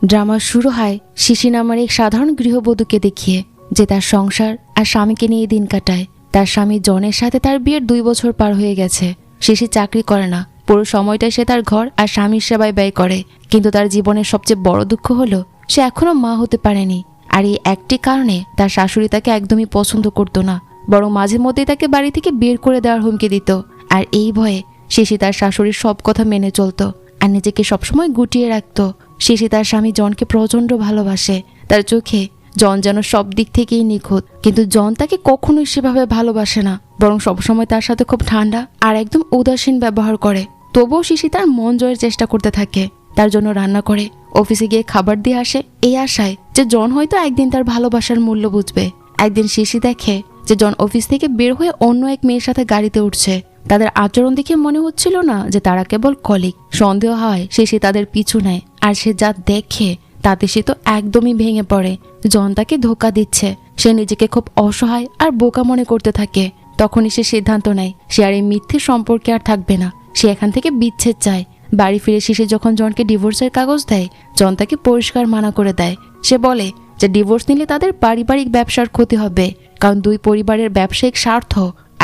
Drama শুরু হয় শিশি নামের এক সাধারণ গৃহবধূকে দেখিয়ে, যে তার সংসার আর স্বামীকে নিয়ে দিন কাটায়। তার স্বামী জনের সাথে তার বিয়ের 2 বছর পার হয়ে গেছে। শিশি চাকরি করে না, পুরো সময়টাই সে তার ঘর আর স্বামীর সেবায় ব্যয় করে। কিন্তু তার জীবনের সবচেয়ে বড় দুঃখ হলো সে এখনো মা হতে পারেনি। আর এই একটি কারণে তার শাশুড়ি তাকে একদমই পছন্দ করতো না, বরং মাঝে মধ্যেই তাকে বাড়ি থেকে বের করে দেওয়ার হুমকি দিত। আর এই ভয়ে শিশি তার শাশুড়ির সব কথা মেনে চলতো আর নিজেকে সবসময় গুটিয়ে রাখতো। শিশি তার স্বামী জনকে প্রচণ্ড ভালোবাসে। তার চোখে জন যেন সব দিক থেকেই নিখুঁত, কিন্তু জন তাকে কখনোই সেভাবে ভালোবাসে না, বরং সবসময় তার সাথে খুব ঠান্ডা আর একদম উদাসীন ব্যবহার করে। তবুও শিশি তার মন জয়ের চেষ্টা করতে থাকে, তার জন্য রান্না করে, অফিসে গিয়ে খাবার দিয়ে আসে, এই আশায় যে জন হয়তো একদিন তার ভালোবাসার মূল্য বুঝবে। একদিন শিশি দেখে যে জন অফিস থেকে বের হয়ে অন্য এক মেয়ের সাথে গাড়িতে উঠছে। তাদের আচরণ দেখে মনে হচ্ছিল না যে তারা কেবল কলিগ। সন্দেহ হয় শিশি তাদের পিছু নেয়, আর সে যা দেখে তাতে সে তো একদমই ভেঙে পড়ে। জন তাকে ধোঁকা দিচ্ছে। সে নিজেকে খুব অসহায় আর বোকা মনে করতে থাকে। তখনই সে সিদ্ধান্ত নেয় সে আর এই মিথ্যে সম্পর্কে আর থাকবে না, সে এখান থেকে বিচ্ছেদ চায়। বাড়ি ফিরে শিশি যখন জনকে ডিভোর্সের কাগজ দেয়, জন তাকে পরিষ্কার মানা করে দেয়। সে বলে যে ডিভোর্স নিলে তাদের পারিবারিক ব্যবসার ক্ষতি হবে, কারণ 2 পরিবারের ব্যবসায়িক স্বার্থ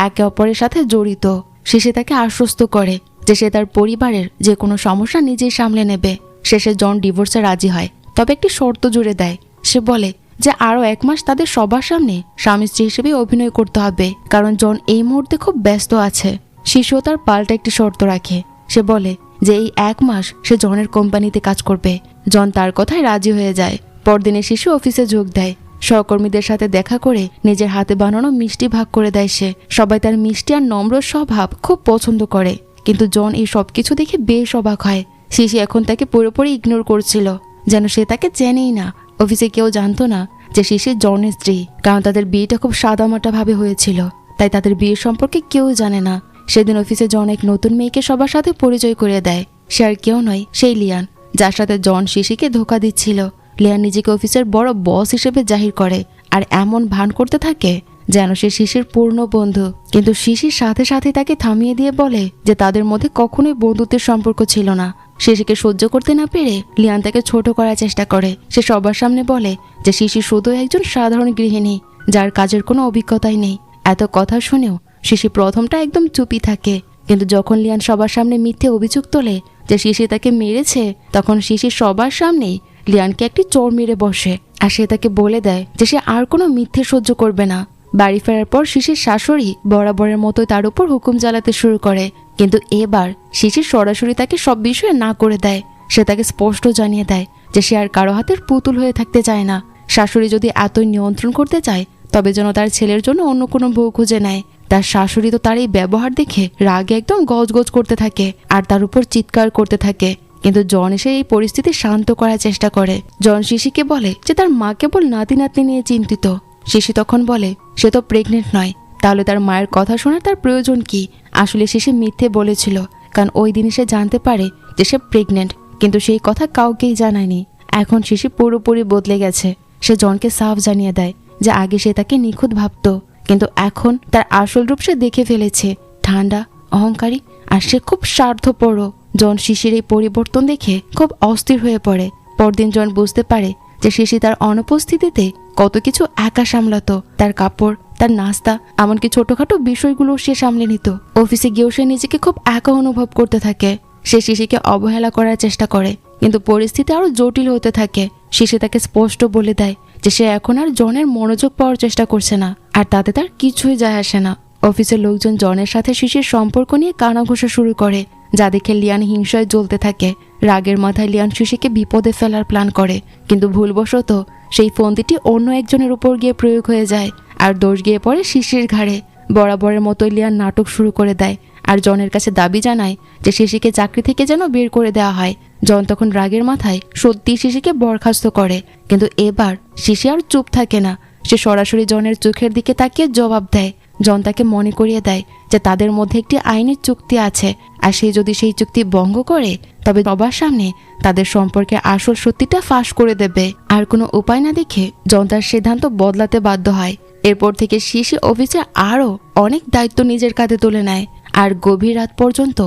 একে অপরের সাথে জড়িত। শিশি তাকে আশ্বস্ত করে যে সে তার পরিবারের যে কোনো সমস্যা নিজেই সামলে নেবে। শেষে জন ডিভোর্সে রাজি হয়, তবে একটি শর্ত জুড়ে দেয়। সে বলে যে আরও 1 মাস তাদের সবার সামনে স্বামী স্ত্রী হিসেবে অভিনয় করতে হবে, কারণ জন এই মুহূর্তে খুব ব্যস্ত আছে। শিশুও তার পাল্টা একটি শর্ত রাখে। সে বলে যে এই 1 মাস সে জনের কোম্পানিতে কাজ করবে। জন তার কথায় রাজি হয়ে যায়। পরদিনে শিশু অফিসে যোগ দেয়। সহকর্মীদের সাথে দেখা করে নিজের হাতে বানানো মিষ্টি ভাগ করে দেয় সে। সবাই তার মিষ্টি আর নম্র স্বভাব খুব পছন্দ করে, কিন্তু জন এই সবকিছু দেখে বেশ অবাক হয়। শিশি এখন তাকে পুরোপুরি ইগনোর করছিল, যেন সে তাকে চেনেই না। অফিসে কেউ জানতো না যে শিশি জনের স্ত্রী, কারণ তাদের বিয়েটা খুব সাদামাটা ভাবে হয়েছিল, তাই তাদের বিয়ের সম্পর্কে কেউ জানে না। সেদিন অফিসে জন এক নতুন মেয়েকে সবার সাথে পরিচয় করিয়ে দেয়। সে আর কেউ নয়, সেই লিয়ান, যার সাথে জন শিশিকে ধোঁকা দিচ্ছিল। লিয়ান নিজেকে অফিসের বড় বস হিসেবে জাহির করে আর এমন ভান করতে থাকে যেন সে শিশির পূর্ণ বন্ধু। কিন্তু শিশির সাথে সাথে তাকে থামিয়ে দিয়ে বলে যে তাদের মধ্যে কখনোই বন্ধুত্বের সম্পর্ক ছিল না। শিশিকে সহ্য করতে না পেরে লিয়ান তাকে ছোট করার চেষ্টা করে। সে সবার সামনে বলে যে শিশি শুধু একজন সাধারণ গৃহিণী, যার কাজের কোনো অভিজ্ঞতাই নেই। এত কথা শুনেও শিশি প্রথমটা একদম চুপই থাকে, কিন্তু যখন লিয়ান সবার সামনে মিথ্যে অভিযোগ তোলে যে শিশি তাকে মেরেছে, তখন শিশি সবার সামনেই লিয়ানকে একটি চড় মেরে বসে। আর সে তাকে বলে দেয় যে সে আর কোনো মিথ্যে সহ্য করবে না। বাড়ি ফেরার পর শিশির শাশুড়ি বরাবরের মতো তার উপর হুকুম চালাতে শুরু করে, কিন্তু এবার শিশির সরাসরি তাকে সব বিষয়ে না করে দেয়। সে তাকে স্পষ্ট জানিয়ে দেয় যে সে আর কারো হাতের পুতুল হয়ে থাকতে চায় না। শাশুড়ি যদি এতই নিয়ন্ত্রণ করতে চায়, তবে যেন তার ছেলের জন্য অন্য কোনো বউ খুঁজে নেয়। তার শাশুড়ি তো তার এই ব্যবহার দেখে রাগে একদম গজগজ করতে থাকে আর তার উপর চিৎকার করতে থাকে। কিন্তু জন এসে এই পরিস্থিতি শান্ত করার চেষ্টা করে। জন শিশিকে বলে যে তার মা কেবল নাতি নাতনি নিয়ে চিন্তিত। শিশি তখন বলে সে তো প্রেগনেন্ট নয়, তাহলে তার মায়ের কথা শোনার তার প্রয়োজন কি? আসলে শিশি মিথ্যে বলেছিল, কারণ ওই দিনই সে জানতে পারে যে সে প্রেগনেন্ট, কিন্তু সেই কথা কাউকেই জানায়নি। এখন শিশি পুরোপুরি বদলে গেছে। সে জনকে সাফ জানিয়ে দেয় যে আগে সে তাকে নিখুঁত ভাবত, কিন্তু এখন তার আসল রূপ সে দেখে ফেলেছে। ঠান্ডা, অহংকারী, আর সে খুব স্বার্থপর। জন শিশির এই পরিবর্তন দেখে খুব অস্থির হয়ে পড়ে। পরদিন জন বুঝতে পারে যে শিশি তার অনুপস্থিতিতে কত কিছু একা সামলাতো। তার কাপড়, তার নাস্তা, এমনকি ছোটখাটো বিষয়গুলো সে সামলে নিত। অফিসে গিয়েও সে নিজেকে খুব একা অনুভব করতে থাকে। সে শিশিকে অবহেলা করার চেষ্টা করে, কিন্তু পরিস্থিতি আরো জটিল হতে থাকে। শিশি তাকে স্পষ্ট বলে দেয় যে সে এখন আর জনের মনোযোগ পাওয়ার চেষ্টা করছে না, আর তাতে তার কিছুই যায় আসে না। অফিসের লোকজন জনের সাথে শিশির সম্পর্ক নিয়ে কানাঘুষা শুরু করে, যা দেখে লিয়ান হিংসায় জ্বলতে থাকে। রাগের মাথায় লিয়ান শিশিকে বিপদে ফেলার প্ল্যান করে, কিন্তু ভুলবশত সেই ফন্দিটি অন্য একজনের উপর গিয়ে প্রয়োগ হয়ে যায় আর দোষ গিয়ে পড়ে শিশির ঘাড়ে। বরাবরের মতোই লিয়ান নাটক শুরু করে দেয় আর জনের কাছে দাবি জানায় যে শিশিকে চাকরি থেকে যেন বের করে দেওয়া হয়। জন তখন রাগের মাথায় সত্যি শিশিকে বরখাস্ত করে, কিন্তু এবার শিশি আর চুপ থাকে না। সে সরাসরি জনের চোখের দিকে তাকিয়ে জবাব দেয়। জন তাকে মনে করিয়ে দেয় যে তাদের মধ্যে একটি আইনের চুক্তি আছে, আর সে যদি সেই চুক্তি ভঙ্গ করে তবে সবার সামনে তাদের সম্পর্কে আসল সত্যিটা ফাঁস করে দেবে। আর কোনো উপায় না দেখে জন তার সিদ্ধান্ত বদলাতে বাধ্য হয়। এরপর থেকে শিশি অফিসে আরও অনেক দায়িত্ব নিজের কাঁধে তুলে নেয় আর গভীর রাত পর্যন্ত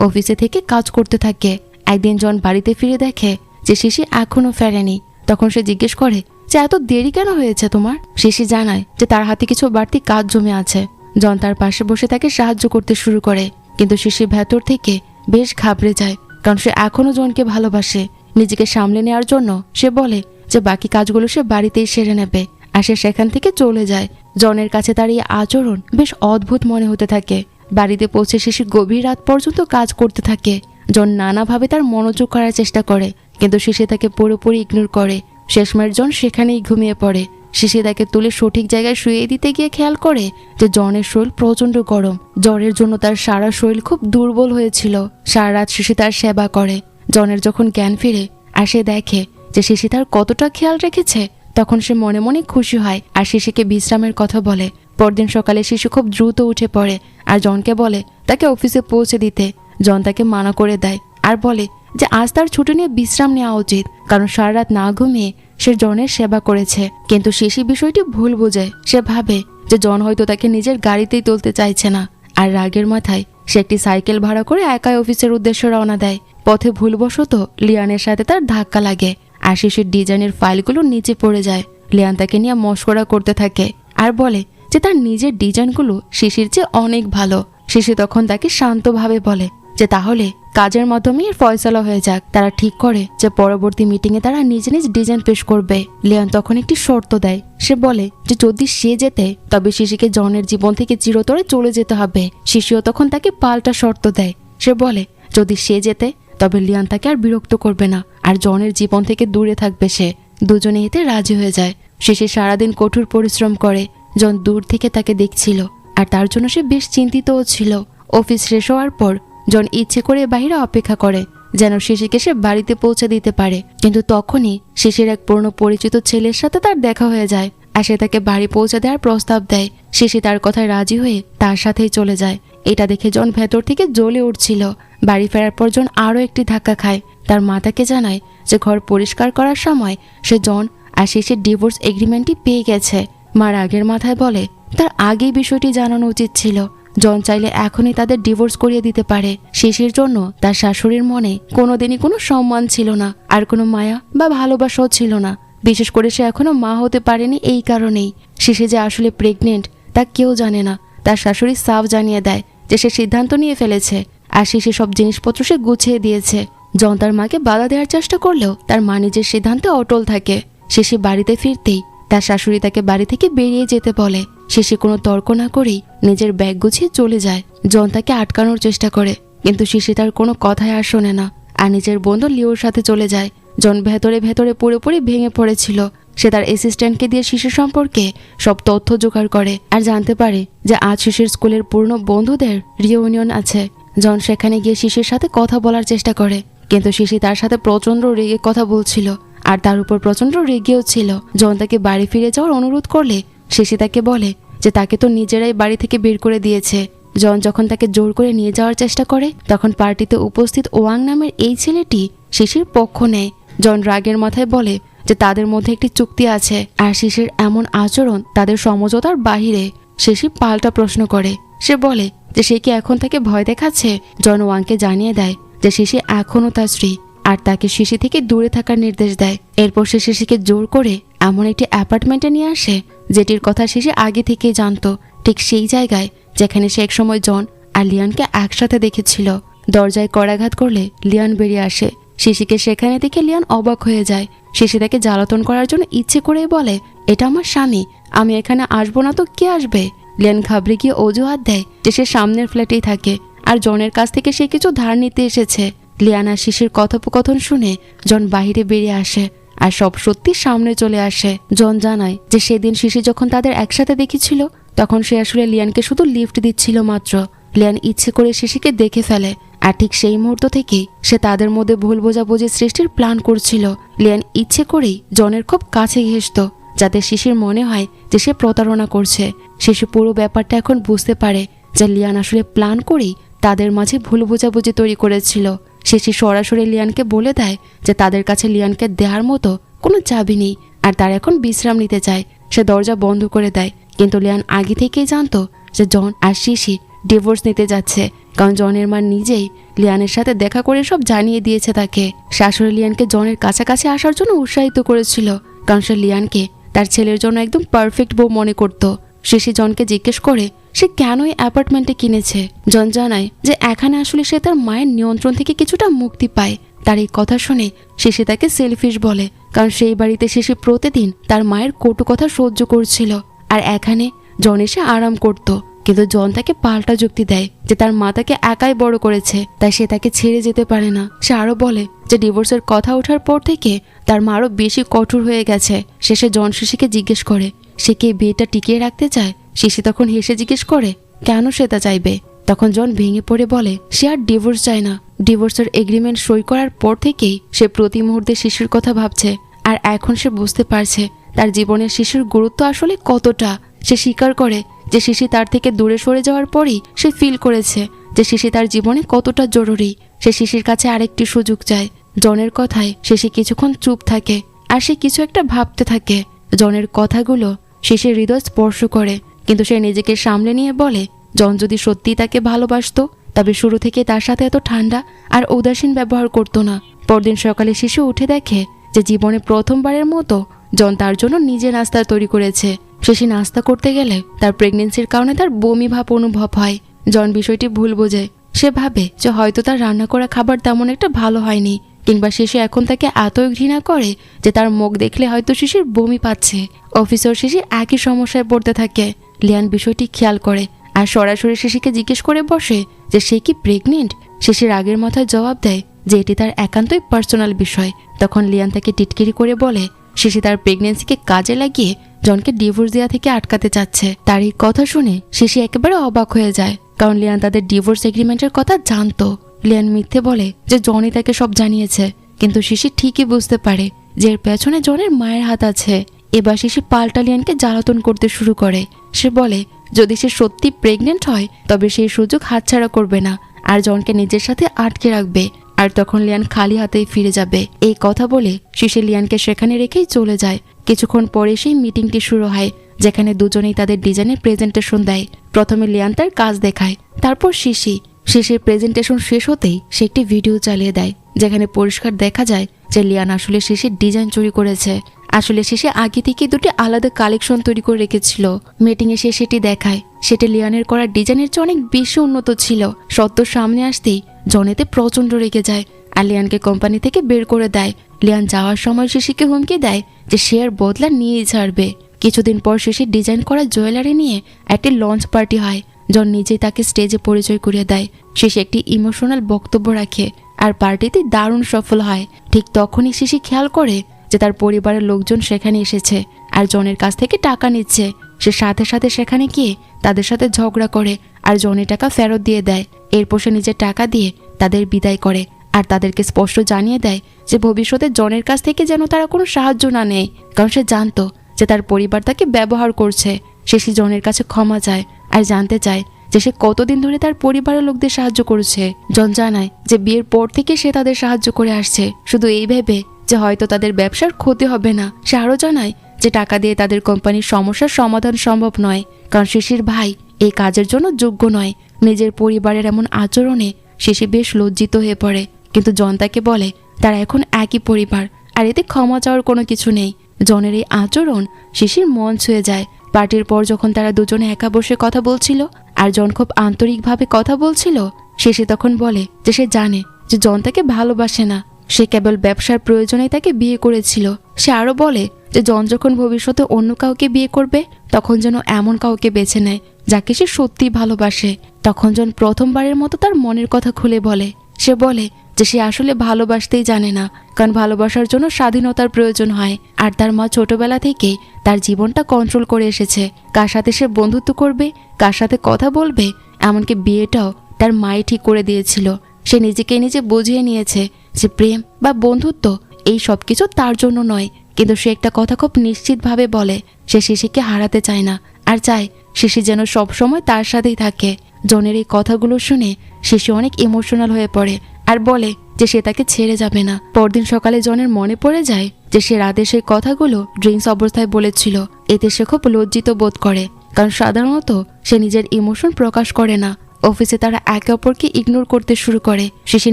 অফিসে থেকে কাজ করতে থাকে। একদিন জন বাড়িতে ফিরে দেখে যে শিশি এখনো ফেরেনি। তখন সে জিজ্ঞেস করে যে এত দেরি কেন হয়েছে তোমার। শিশি জানায় যে তার হাতে কিছু বাড়তি কাজ জমে আছে। জন তার পাশে বসে তাকে সাহায্য করতে শুরু করে, কিন্তু শিশি ভেতর থেকে বেশ ঘাবড়ে যায়, কারণ সে এখনো জনকে ভালোবাসে। নিজেকে সামলে নেওয়ার জন্য সে বলে যে বাকি কাজগুলো সে বাড়িতেই সেরে নেবে, আর সে সেখান থেকে চলে যায়। জনের কাছে তার এই আচরণ বেশ অদ্ভুত মনে হতে থাকে। বাড়িতে পৌঁছে শিশি গভীর রাত পর্যন্ত কাজ করতে থাকে। জন নানাভাবে তার মনোযোগ করার চেষ্টা করে, কিন্তু শিশি তাকে পুরোপুরি ইগনোর করে। শেষমেশ জন সেখানেই ঘুমিয়ে পড়ে। শিশি তাকে তুলে সঠিক জায়গায় শুয়ে দিতে গিয়ে খেয়াল করে যে জনের শরীর প্রচন্ড গরম। জ্বরের জন্য তার সারা শরীর খুব দুর্বল হয়েছিল। সারা রাত শিশি তার সেবা করে। জনের যখন জ্ঞান ফিরে আর সে দেখে যে শিশি তার কতটা খেয়াল রেখেছে, তখন সে মনে মনে খুশি হয় আর শিশিকে বিশ্রামের কথা বলে। পরদিন সকালে শিশু খুব দ্রুত উঠে পড়ে আর জনকে বলে তাকে অফিসে পৌঁছে দিতে। জন তাকে মানা করে দেয় আর বলে যে আজ তার ছুটি নিয়ে বিশ্রাম নেওয়া উচিত, কারণ সারা রাত না ঘুমিয়ে সে জনের সেবা করেছে। কিন্তু শিশি বিষয়টি ভুল বোঝে। সে ভাবে যে জন হয়তো তাকে নিজের গাড়িতেই তুলতে চাইছে না, আর রাগের মাথায় সে একটি সাইকেল ভাড়া করে একাই অফিসের উদ্দেশ্যে রওনা দেয়। পথে ভুলবশত লিয়ানের সাথে তার ধাক্কা লাগে আর শিশির ডিজাইনের ফাইলগুলো নিচে পড়ে যায়। লিয়ান তাকে নিয়ে মশকরা করতে থাকে আর বলে যে তার নিজের ডিজাইনগুলো শিশির চেয়ে অনেক ভালো। শিশি তখন তাকে শান্তভাবে বলে যে তাহলে কাজের মাধ্যমে এর ফয়সালা হয়ে যাক। তারা ঠিক করে যে পরবর্তী মিটিংয়ে তারা নিজ নিজ ডিজাইন পেশ করবে। লিয়ান তখন একটি শর্ত দেয়। সে বলে যে যদি সে জেতে তবে শিশিকে জনের জীবন থেকে চিরতরে চলে যেতে হবে। শিশিও তখন তাকে পাল্টা শর্ত দেয়। সে বলে যদি সে জেতে তবে লিয়ান তাকে আর বিরক্ত করবে না আর জনের জীবন থেকে দূরে থাকবে সে। দুজনে এতে রাজি হয়ে যায়। শিশি সারাদিন কঠোর পরিশ্রম করে। জন দূর থেকে তাকে দেখছিল আর তার জন্য সে বেশ চিন্তিতও ছিল। অফিস শেষ হওয়ার পর জন ইচ্ছে করে বাইরে অপেক্ষা করে যেন শিশিকে সে বাড়িতে পৌঁছে দিতে পারে, কিন্তু তখনই শিশির এক পুরনো পরিচিত ছেলের সাথে তার দেখা হয়ে যায় আর সে তাকে বাড়ি পৌঁছে দেওয়ার প্রস্তাব দেয়। শিশি তার কথায় রাজি হয়ে তার সাথেই চলে যায়। এটা দেখে জন ভেতর থেকে জ্বলে উঠছিল। বাড়ি ফেরার পর জন আরও একটি ধাক্কা খায়। তার মা তাকে জানায় যে ঘর পরিষ্কার করার সময় সে জন আর শিশির ডিভোর্স এগ্রিমেন্টটি পেয়ে গেছে। মা রাগের মাথায় বলে তার আগেই বিষয়টি জানানো উচিত ছিল। জন চাইলে এখনই তাদের ডিভোর্স করিয়ে দিতে পারে। শিশির জন্য তার শাশুড়ির মনে কোনোদিনই কোনো সম্মান ছিল না, আর কোনো মায়া বা ভালোবাসাও ছিল না। বিশেষ করে সে এখনো মা হতে পারেনি এই কারণেই। শিশি যে আসলে প্রেগনেন্ট তা কেউ জানে না। তার শাশুড়ি সাফ জানিয়ে দেয় যে সে সিদ্ধান্ত নিয়ে ফেলেছে আর শিশি সব জিনিসপত্র সে গুছিয়ে দিয়েছে। জন তার মাকে বাধা দেওয়ার চেষ্টা করলেও তার মা নিজের সিদ্ধান্তে অটল থাকে। শিশি বাড়িতে ফিরতেই তার শাশুড়ি তাকে বাড়ি থেকে বেরিয়ে যেতে বলে। শিশি কোনো তর্ক না করেই নিজের ব্যাগ গুছিয়ে চলে যায়। জন তাকে আটকানোর চেষ্টা করে, কিন্তু শিশি তার কোনো কথাই আর শোনে না আর নিজের বন্ধু লিওর সাথে চলে যায়। জন ভেতরে ভেতরে পুরোপুরি ভেঙে পড়েছিল। সে তার অ্যাসিস্ট্যান্টকে দিয়ে শিশু সম্পর্কে সব তথ্য জোগাড় করে আর জানতে পারে যে আজ শিশির স্কুলের পুরনো বন্ধুদের রিউনিয়ন আছে। জন সেখানে গিয়ে শিশির সাথে কথা বলার চেষ্টা করে, কিন্তু শিশি তার সাথে প্রচন্ড রেগে কথা বলছিল আর তার উপর প্রচন্ড রেগেও ছিল। জন তাকে বাড়ি ফিরে যাওয়ার অনুরোধ করলে শিশি তাকে বলে যে তাকে তো নিজেরাই বাড়ি থেকে বের করে দিয়েছে। জন যখন তাকে জোর করে নিয়ে যাওয়ার চেষ্টা করে তখন পার্টিতে উপস্থিত ওয়াং নামের এই ছেলেটি শিশির পক্ষ নেয়। জন রাগের মাথায় বলে যে তাদের মধ্যে একটি চুক্তি আছে আর শিশির এমন আচরণ তাদের সমঝোতার বাহিরে। শিশি পাল্টা প্রশ্ন করে। সে বলে যে সে কি এখন তাকে ভয় দেখাচ্ছে। জন ওয়াংকে জানিয়ে দেয় যে শিশি এখনও তার স্ত্রী আর তাকে শিশি থেকে দূরে থাকার নির্দেশ দেয়। এরপর সে শিশিকে জোর করে এমন একটি অ্যাপার্টমেন্টে নিয়ে আসে যেটির কথা শিশি আগে থেকেই জানতো, ঠিক সেই জায়গায় যেখানে সে একসময় জন আর লিয়ানকে একসাথে দেখেছিল। দরজায় করাঘাত করলে লিয়ান বেরিয়ে আসে। শিশিকে সেখানে দেখে লিয়ান অবাক হয়ে যায়। শিশি তাকে জ্বালাতন করার জন্য ইচ্ছে করেই বলে এটা আমার স্বামী, আমি এখানে আসবো না তো কে আসবে। লিয়ান ঘাবড়ে গিয়ে অজুহাত দেয় যে সে সামনের ফ্ল্যাটেই থাকে আর জনের কাছ থেকে সে কিছু ধার নিতে এসেছে। লিয়ান আর শিশির কথোপকথন শুনে জন বাহিরে বেরিয়ে আসে আর সব সত্যি সামনে চলে আসে। জন জানায় যে সেদিন শিশি যখন তাদের একসাথে দেখেছিল তখন সে আসলে লিয়ানকে শুধু লিফট দিচ্ছিল মাত্র। লিয়ান ইচ্ছে করে শিশিকে দেখে ফেলে আর ঠিক সেই মুহূর্ত থেকেই সে তাদের মধ্যে ভুল বোঝাবুঝি সৃষ্টির প্ল্যান করছিল। লিয়ান ইচ্ছে করেই জনের খুব কাছে ঘেঁষত যাতে শিশির মনে হয় যে সে প্রতারণা করছে। শিশি পুরো ব্যাপারটা এখন বুঝতে পারে যে লিয়ান আসলে প্ল্যান করেই তাদের মাঝে ভুল বোঝাবুঝি তৈরি করেছিল। শিশি সরাসরি লিয়ানকে বলে দেয় যে তাদের কাছে লিয়ানকে দেওয়ার মতো কোনো চাবি নেই আর তার এখন বিশ্রাম নিতে চায়। সে দরজা বন্ধ করে দেয়, কিন্তু লিয়ান আগে থেকেই জানতো যে জন আর শিশি ডিভোর্স নিতে যাচ্ছে। কারণ জনের মা নিজেই লিয়ানের সাথে দেখা করে সব জানিয়ে দিয়েছে তাকে। শাশুড়ি লিয়ানকে জনের কাছাকাছি আসার জন্য উৎসাহিত করেছিল, কারণ সে লিয়ানকে তার ছেলের জন্য একদম পারফেক্ট বউ মনে করত। শিশি জনকে জিজ্ঞেস করে সে কেন এই অ্যাপার্টমেন্টে কিনেছে। জন জানায় যে এখানে আসলে সে তার মায়ের নিয়ন্ত্রণ থেকে কিছুটা মুক্তি পায়। তার এই কথা শুনে শিশি তাকে সেলফিশ বলে, কারণ সেই বাড়িতে শিশি প্রতিদিন তার মায়ের কটু কথা সহ্য করছিল, আর এখানে জন এসে আরাম করত। কিন্তু জন তাকে পাল্টা যুক্তি দেয় যে তার মা তাকে একাই বড় করেছে, তাই সে তাকে ছেড়ে যেতে পারে না। সে আরো বলে যে ডিভোর্সের কথা ওঠার পর থেকে তার মা আরো বেশি কঠোর হয়ে গেছে। শেষে জন শিশিকে জিজ্ঞেস করে সে কি বিয়েটা টিকিয়ে রাখতে চায়। শিশি তখন হেসে জিজ্ঞেস করে কেন সে তা চাইবে। তখন জন ভেঙে পড়ে বলে সে আর ডিভোর্স চায় না। ডিভোর্সের এগ্রিমেন্ট সই করার পর থেকেই সে প্রতি মুহূর্তে শিশুর কথা ভাবছে, আর এখন সে বুঝতে পারছে তার জীবনের শিশুর গুরুত্ব আসলে কতটা। সে স্বীকার করে যে শিশি তার থেকে দূরে সরে যাওয়ার পরই সে ফিল করেছে যে শিশি তার জীবনে কতটা জরুরি। সে শিশির কাছে আরেকটি সুযোগ চায়। জনের কথায় শিশি কিছুক্ষণ চুপ থাকে, আর সে কিছু একটা ভাবতে থাকে। জনের কথাগুলো শিশির হৃদয় স্পর্শ করে, কিন্তু সে নিজেকে সামলে নিয়ে বলে জন যদি সত্যিই তাকে ভালোবাসতো তবে শুরু থেকে তার সাথে এত ঠান্ডা আর উদাসীন ব্যবহার করতো না। পরদিন সকালে শিশু উঠে দেখে যে জীবনে প্রথমবারের মতো জন তার জন্য নিজে নাস্তা তৈরি করেছে। শিশি নাস্তা করতে গেলে তার প্রেগনেন্সির কারণে তার বমি ভাব অনুভব হয়। জন বিষয়টি ভুল বোঝে। সে ভাবে যে হয়তো তার রান্না করা খাবার তেমন একটা ভালো হয়নি, কিংবা শিশু এখন তাকে এতই ঘৃণা করে যে তার মুখ দেখলে হয়তো শিশির বমি পাচ্ছে। অফিসার শিশি একই সমস্যায় পড়তে থাকে। লিয়ান বিষয়টি খেয়াল করে আর সরাসরি শিশিকে জিজ্ঞেস করে বসে যে সে কি প্রেগনেন্ট। শিশির আগের মাথায় জবাব দেয় যে এটি তার একান্তই পার্সোনাল বিষয়। তখন লিয়ান তাকে টিটকিরি করে বলে শিশি তার প্রেগনেন্সিকে কাজে লাগিয়ে জনকে ডিভোর্স দেওয়া থেকে আটকাতে চাচ্ছে। তার এই কথা শুনে শিশি একেবারে অবাক হয়ে যায়, কারণ লিয়ান তাদের ডিভোর্স এগ্রিমেন্টের কথা জানতো। লিয়ান মিথ্যে বলে যে জনই তাকে সব জানিয়েছে, কিন্তু শিশি ঠিকই বুঝতে পারে যে এর পেছনে জনের মায়ের হাত আছে। এবার শিশি পাল্টা লিয়ানকে জ্বালাতন করতে শুরু করে। সে বলে যদি সে সত্যি প্রেগনেন্ট হয় তবে সেই সুযোগ হাতছাড়া করবে না, আর জনকে নিজের সাথে আটকে রাখবে, আর তখন লিয়ান খালি হাতেই ফিরে যাবে। এই কথা বলে শিশি লিয়ানকে সেখানে রেখেই চলে যায়। কিছুক্ষণ পরে সেই মিটিংটি শুরু হয়, যেখানে দুজনেই তাদের ডিজাইনের প্রেজেন্টেশন দেয়। প্রথমে লিয়ান তার কাজ দেখায়, তারপর শিশির প্রেজেন্টেশন শেষ হতেই সে একটি ভিডিও চালিয়ে দেয়, যেখানে পরিষ্কার দেখা যায় যে লিয়ান আসলে শিশির ডিজাইন চুরি করেছে। আসলে শিশি আগে থেকে দুটি আলাদা কালেকশন তৈরি করে রেখেছিল। মিটিংয়ে সে সেটি দেখায়। সেটি লিয়ানের করা ডিজাইনের চেয়ে অনেক বেশি উন্নত ছিল। সত্য সামনে আসতেই জনেতে প্রচন্ড রেগে যায় আর লিয়ানকে কোম্পানি থেকে বের করে দেয়। লিয়ান যাওয়ার সময় শিশিকে হুমকি দেয় যে সে আর বদলা নিয়েই ছাড়বে। কিছুদিন পর শিশির ডিজাইন করা জুয়েলারি নিয়ে একটি লঞ্চ পার্টি হয়। জন নিজেই তাকে স্টেজে পরিচয় করিয়ে দেয়। শিশি একটি ইমোশনাল বক্তব্য রাখে আর পার্টিতে দারুণ সফল হয়। ঠিক তখনই শিশি খেয়াল করে যে তার পরিবারের লোকজন সেখানে এসেছে আর জনের কাছ থেকে টাকা নিচ্ছে। সে সাথে সাথে সেখানে গিয়ে তাদের সাথে ঝগড়া করে আর জনের টাকা ফেরত দিয়ে দেয়। এরপর সে নিজের টাকা দিয়ে তাদের বিদায় করে আর তাদেরকে স্পষ্ট জানিয়ে দেয় যে ভবিষ্যতে জনের কাছ থেকে যেন তারা কোনো সাহায্য না নেয়, কারণ সে জানতো যে তার পরিবার তাকে ব্যবহার করছে। শিশি জনের কাছে ক্ষমা চায় আর জানতে চায় যে সে কতদিন ধরে তার পরিবারের লোকদের সাহায্য করছে। জন জানায় যে বিয়ের পর থেকে সে তাদের সাহায্য করে আসছে, শুধু এই ভেবে যে হয়তো তাদের ব্যবসার ক্ষতি হবে না। সে আরও জানায় যে টাকা দিয়ে তাদের কোম্পানির সমস্যার সমাধান সম্ভব নয়, কারণ শিশির ভাই এই কাজের জন্য যোগ্য নয়। নিজের পরিবারের এমন আচরণে শিশি বেশ লজ্জিত হয়ে পড়ে, কিন্তু জন তাকে বলে তারা এখন একই পরিবার আর এতে ক্ষমা চাওয়ার কোনো কিছু নেই। জনের এই আচরণ শিশির মন ছুঁয়ে যায়। পার্টির পর যখন তারা দুজনে একা বসে কথা বলছিল আর জন খুব আন্তরিকভাবে কথা বলছিল, শিশি তখন বলে যে সে জানে যে জন তাকে ভালোবাসে না, সে কেবল ব্যবসার প্রয়োজনেই তাকে বিয়ে করেছিল। সে আরো বলে যে জন যখন ভবিষ্যতে অন্য কাউকে বিয়ে করবে তখন যেন এমন কাউকে বেছে নেয় যাকে সে সত্যিই ভালোবাসে। তখন জন প্রথমবারের মতো তার মনের কথা খুলে বলে। সে বলে যে সে আসলে ভালোবাসতেই জানে না, কারণ ভালোবাসার জন্য স্বাধীনতার প্রয়োজন হয়। আর তার মা ছোটবেলা থেকেই তার জীবনটা কন্ট্রোল করে এসেছে। কার সাথে সে বন্ধুত্ব করবে, কার সাথে কথা বলবে, এমনকি বিয়েটাও তার মাই ঠিক করে দিয়েছিল। সে নিজেকে নিজে বুঝিয়ে নিয়েছে যে প্রেম বা বন্ধুত্ব এই সব কিছু তার জন্য নয়। কিন্তু সে একটা কথা খুব নিশ্চিতভাবে বলে, সে শিশিকে হারাতে চায় না আর চায় শিশি যেন সবসময় তার সাথেই থাকে। জনের এই কথাগুলো শুনে শিশি অনেক ইমোশনাল হয়ে পড়ে আর বলে যে সে তাকে ছেড়ে যাবে না। পরদিন সকালে জনের মনে পড়ে যায় যে সে রাতে সেই কথাগুলো ড্রিঙ্কস অবস্থায় বলেছিল। এতে সে খুব লজ্জিত বোধ করে, কারণ সাধারণত সে নিজের ইমোশন প্রকাশ করে না। অফিসে তারা একে অপরকে ইগনোর করতে শুরু করে। শিশি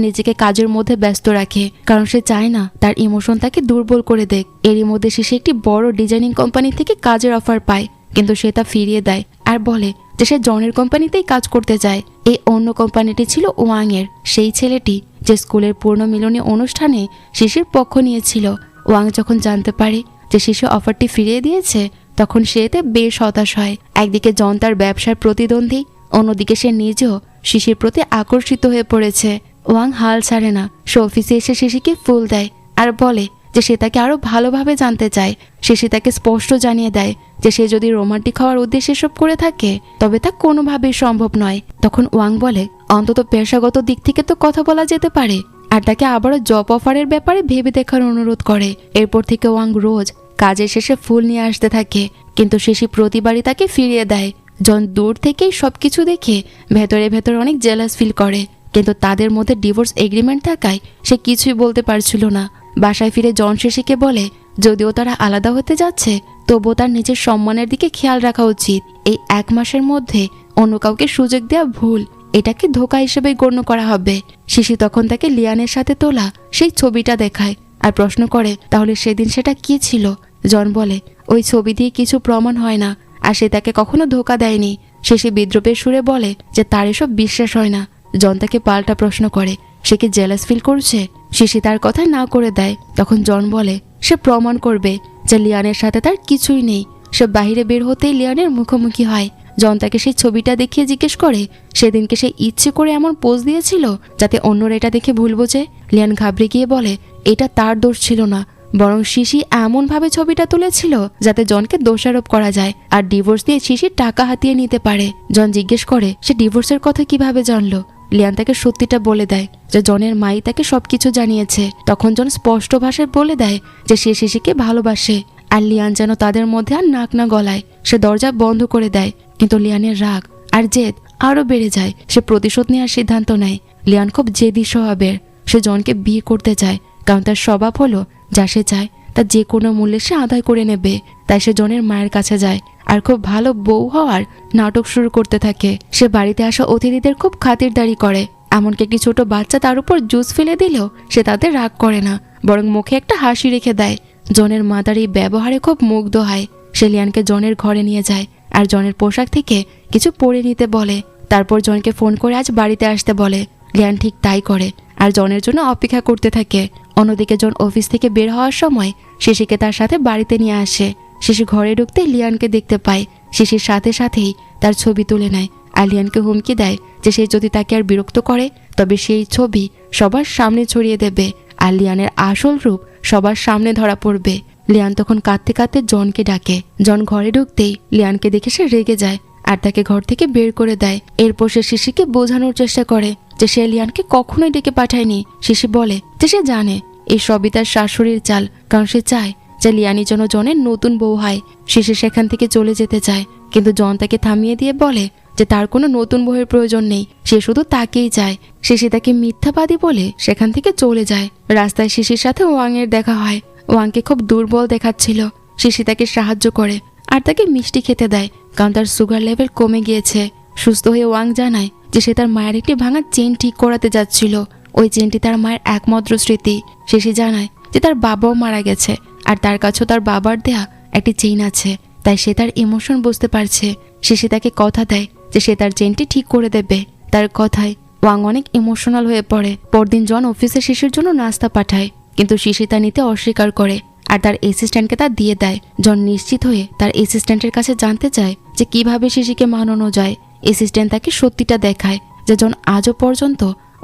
নিজেকে কাজের মধ্যে ব্যস্ত রাখে, কারণ সে চায় না তার ইমোশন তাকে দুর্বল করে দেয়। এরই মধ্যে শিশি একটি বড় ডিজাইনিং কোম্পানি থেকে কাজের অফার পায়, কিন্তু সে তা ফিরিয়ে দেয় আর বলে যে সে জনের কোম্পানিতেই কাজ করতে চায়। এই অন্য কোম্পানিটি ছিল ওয়াং এর, সেই ছেলেটি যে স্কুলের পুনর্মিলনী অনুষ্ঠানে শিশির পক্ষ নিয়েছিল। ওয়াং যখন জানতে পারে যে শিশু অফারটি ফিরিয়ে দিয়েছে, তখন সে এতে বেশ হতাশ হয়। একদিকে জন তার ব্যবসার প্রতিদ্বন্দ্বী, অন্যদিকে সে নিজেও শিশির প্রতি আকর্ষিত হয়ে পড়েছে। ওয়াং হাল ছাড়ে না, সে অফিসে এসে শিশিকে ফুল দেয় আর বলে যে সে তাকে আরো ভালোভাবে জানতে চায়। শিশি তাকে স্পষ্ট জানিয়ে দেয় যে সে যদি রোমান্টিক হওয়ার উদ্দেশ্যে এসব করে থাকে তবে তা কোনোভাবেই সম্ভব নয়। তখন ওয়াং বলে অন্তত পেশাগত দিক থেকে তো কথা বলা যেতে পারে, আর তাকে আবারও জব অফারের ব্যাপারে ভেবে দেখার অনুরোধ করে। এরপর থেকে ওয়াং রোজ কাজের শেষে ফুল নিয়ে আসতে থাকে, কিন্তু শিশি প্রতিবারই তাকে ফিরিয়ে দেয়। জন দূর থেকেই সবকিছু দেখে ভেতরে ভেতরে অনেক জেলাস ফিল করে, কিন্তু তাদের মধ্যে ডিভোর্স এগ্রিমেন্ট থাকায় সে কিছুই বলতে পারছিল না। বাসায় ফিরে জন শিশিকে বলে যদিও তারা আলাদা হতে যাচ্ছে, তবুও তার নিজের সম্মানের দিকে খেয়াল রাখা উচিত। এই 1 মাসের মধ্যে অন্য কাউকে সুযোগ দেওয়া ভুল, এটাকে ধোঁকা হিসেবে গণ্য করা হবে। শিশি তখন তাকে লিয়ানের সাথে তোলা সেই ছবিটা দেখায় আর প্রশ্ন করে তাহলে সেদিন সেটা কি ছিল। জন বলে ওই ছবি দিয়ে কিছু প্রমাণ হয় না, আর সে তাকে কখনো ধোঁকা দেয়নি। শিশি বিদ্রুপের সুরে বলে যে তার এসব বিশ্বাস হয় না। জন তাকে পাল্টা প্রশ্ন করে সে কি জেলাস ফিল করছে। শিশি তার কথা না করে দেয়। তখন জন বলে সে প্রমাণ করবে যে লিয়ানের সাথে তার কিছুই নেই। সে বাইরে বের হতেই লিয়ানের মুখোমুখি হয়। জন তাকে সেই ছবিটা দেখিয়ে জিজ্ঞেস করে সেদিনকে সে ইচ্ছে করে এমন পোজ দিয়েছিল যাতে অন্যরা এটা দেখে ভুল বোঝে। লিয়ান ঘাবড়ে গিয়ে বলে এটা তার দোষ ছিল না, বরং শিশি এমনভাবে ছবিটা তুলেছিল যাতে জনকে দোষারোপ করা যায় আর ডিভোর্স দিয়ে শিশির টাকা হাতিয়ে নিতে পারে। জন জিজ্ঞেস করে সে ডিভোর্সের কথা কিভাবে জানলো। লিয়ান তাকে সত্যিটা বলে দেয় যে জনের মাই তাকে সবকিছু জানিয়েছে। তখন জন স্পষ্ট ভাষায় বলে দেয় যে সে শিশিকে ভালোবাসে, আর লিয়ান যেন তাদের মধ্যে আর নাক না গলায়। সে দরজা বন্ধ করে দেয়, কিন্তু লিয়ানের রাগ আর জেদ আরো বেড়ে যায়। সে প্রতিশোধ নেওয়ার সিদ্ধান্ত নেয়। লিয়ান খুব জেদি স্বভাবের, সে জনকে বিয়ে করতে চায়, কারণ তার স্বভাব হলো যা সে চায় তা যে কোনো মূল্যে সে আদায় করে নেবে। তাই সে জনের মায়ের কাছে যায় আর খুব ভালো বউ হওয়ার নাটক শুরু করতে থাকে। সে বাড়িতে আসা অতিথিদের খুব খাতিরদারি করে, এমনকি একটি ছোট বাচ্চা তার উপর জুস ফেলে দিলেও সে তাদের রাগ করে না, বরং মুখে একটা হাসি রেখে দেয়। জনের মা তার এই ব্যবহারে খুব মুগ্ধ হয়। সে লিয়ানকে জনের ঘরে নিয়ে যায় আর জনের পোশাক থেকে কিছু পরে নিতে বলে। তারপর জনকে ফোন করে আজ বাড়িতে আসতে বলে। লিয়ান ঠিক তাই করে আর জনের জন্য অপেক্ষা করতে থাকে। অন্যদিকে জন অফিস থেকে বের হওয়ার সময় শিশিকে তার সাথে বাড়িতে নিয়ে আসে। শিশি ঘরে ঢুকতে লিয়ানকে দেখতে পায়। শিশির সাথে সাথেই তার ছবি তুলে নেয় আর লিয়ানকে হুমকি দেয় যে সে যদি তাকে আর বিরক্ত করে তবে সেই ছবি সবার সামনে ছড়িয়ে দেবে আর লিয়ানের আসল রূপ সবার সামনে ধরা পড়বে। লিয়ান তখন কাঁদতে কাঁদতে জনকে ডাকে। জন ঘরে ঢুকতেই লিয়ানকে দেখে সে রেগে যায় আর তাকে ঘর থেকে বের করে দেয়। এরপর সে শিশিকে বোঝানোর চেষ্টা করে যে সে লিয়ানকে কখনোই ডেকে পাঠায়নি। শিশি বলে যে সে জানে এই সবই তার শাশুড়ির চাল, কারণ সে চায় যে লিয়ানি যেন জনের নতুন বউ হয়। শিশি সেখান থেকে চলে যেতে চায়, কিন্তু জন তাকে থামিয়ে দিয়ে বলে যে তার কোনো নতুন বউয়ের প্রয়োজন নেই, সে শুধু তাকেই চায়। শিশি তাকে মিথ্যাবাদী বলে সেখান থেকে চলে যায়। রাস্তায় শিশির সাথে ওয়াং এর দেখা হয়। ওয়াংকে খুব দুর্বল দেখাচ্ছিল। শিশি তাকে সাহায্য করে আর তাকে মিষ্টি খেতে দেয়, কারণ তার সুগার লেভেল কমে গিয়েছে। সুস্থ হয়ে ওয়াং জানায় যে সে তার মায়ের একটি ভাঙা চেন ঠিক করাতে যাচ্ছিল। ওই চেনটি তার মায়ের একমাত্র স্মৃতি। শিশি জানায় যে তার বাবাও মারা গেছে আর তার কাছেও তার বাবার দেয়া একটি চেইন আছে, তাই সে তার ইমোশন বুঝতে পারছে। শিশি তাকে কথা দেয় যে সে তার চেনটি ঠিক করে দেবে। তার কথায় ওয়াং অনেক ইমোশনাল হয়ে পড়ে। পরদিন জন অফিসে শিশির জন্য নাস্তা পাঠায়, কিন্তু শিশি তা নিতে অস্বীকার করে আর তার অ্যাসিস্ট্যান্টকে তা দিয়ে দেয়। জন নিশ্চিত হয়ে তার অ্যাসিস্ট্যান্টের কাছে জানতে চায় যে কিভাবে শিশিকে মানানো যায়। অ্যাসিস্ট্যান্ট তাকে সত্যিটা দেখায় যে জন আজও পর্যন্ত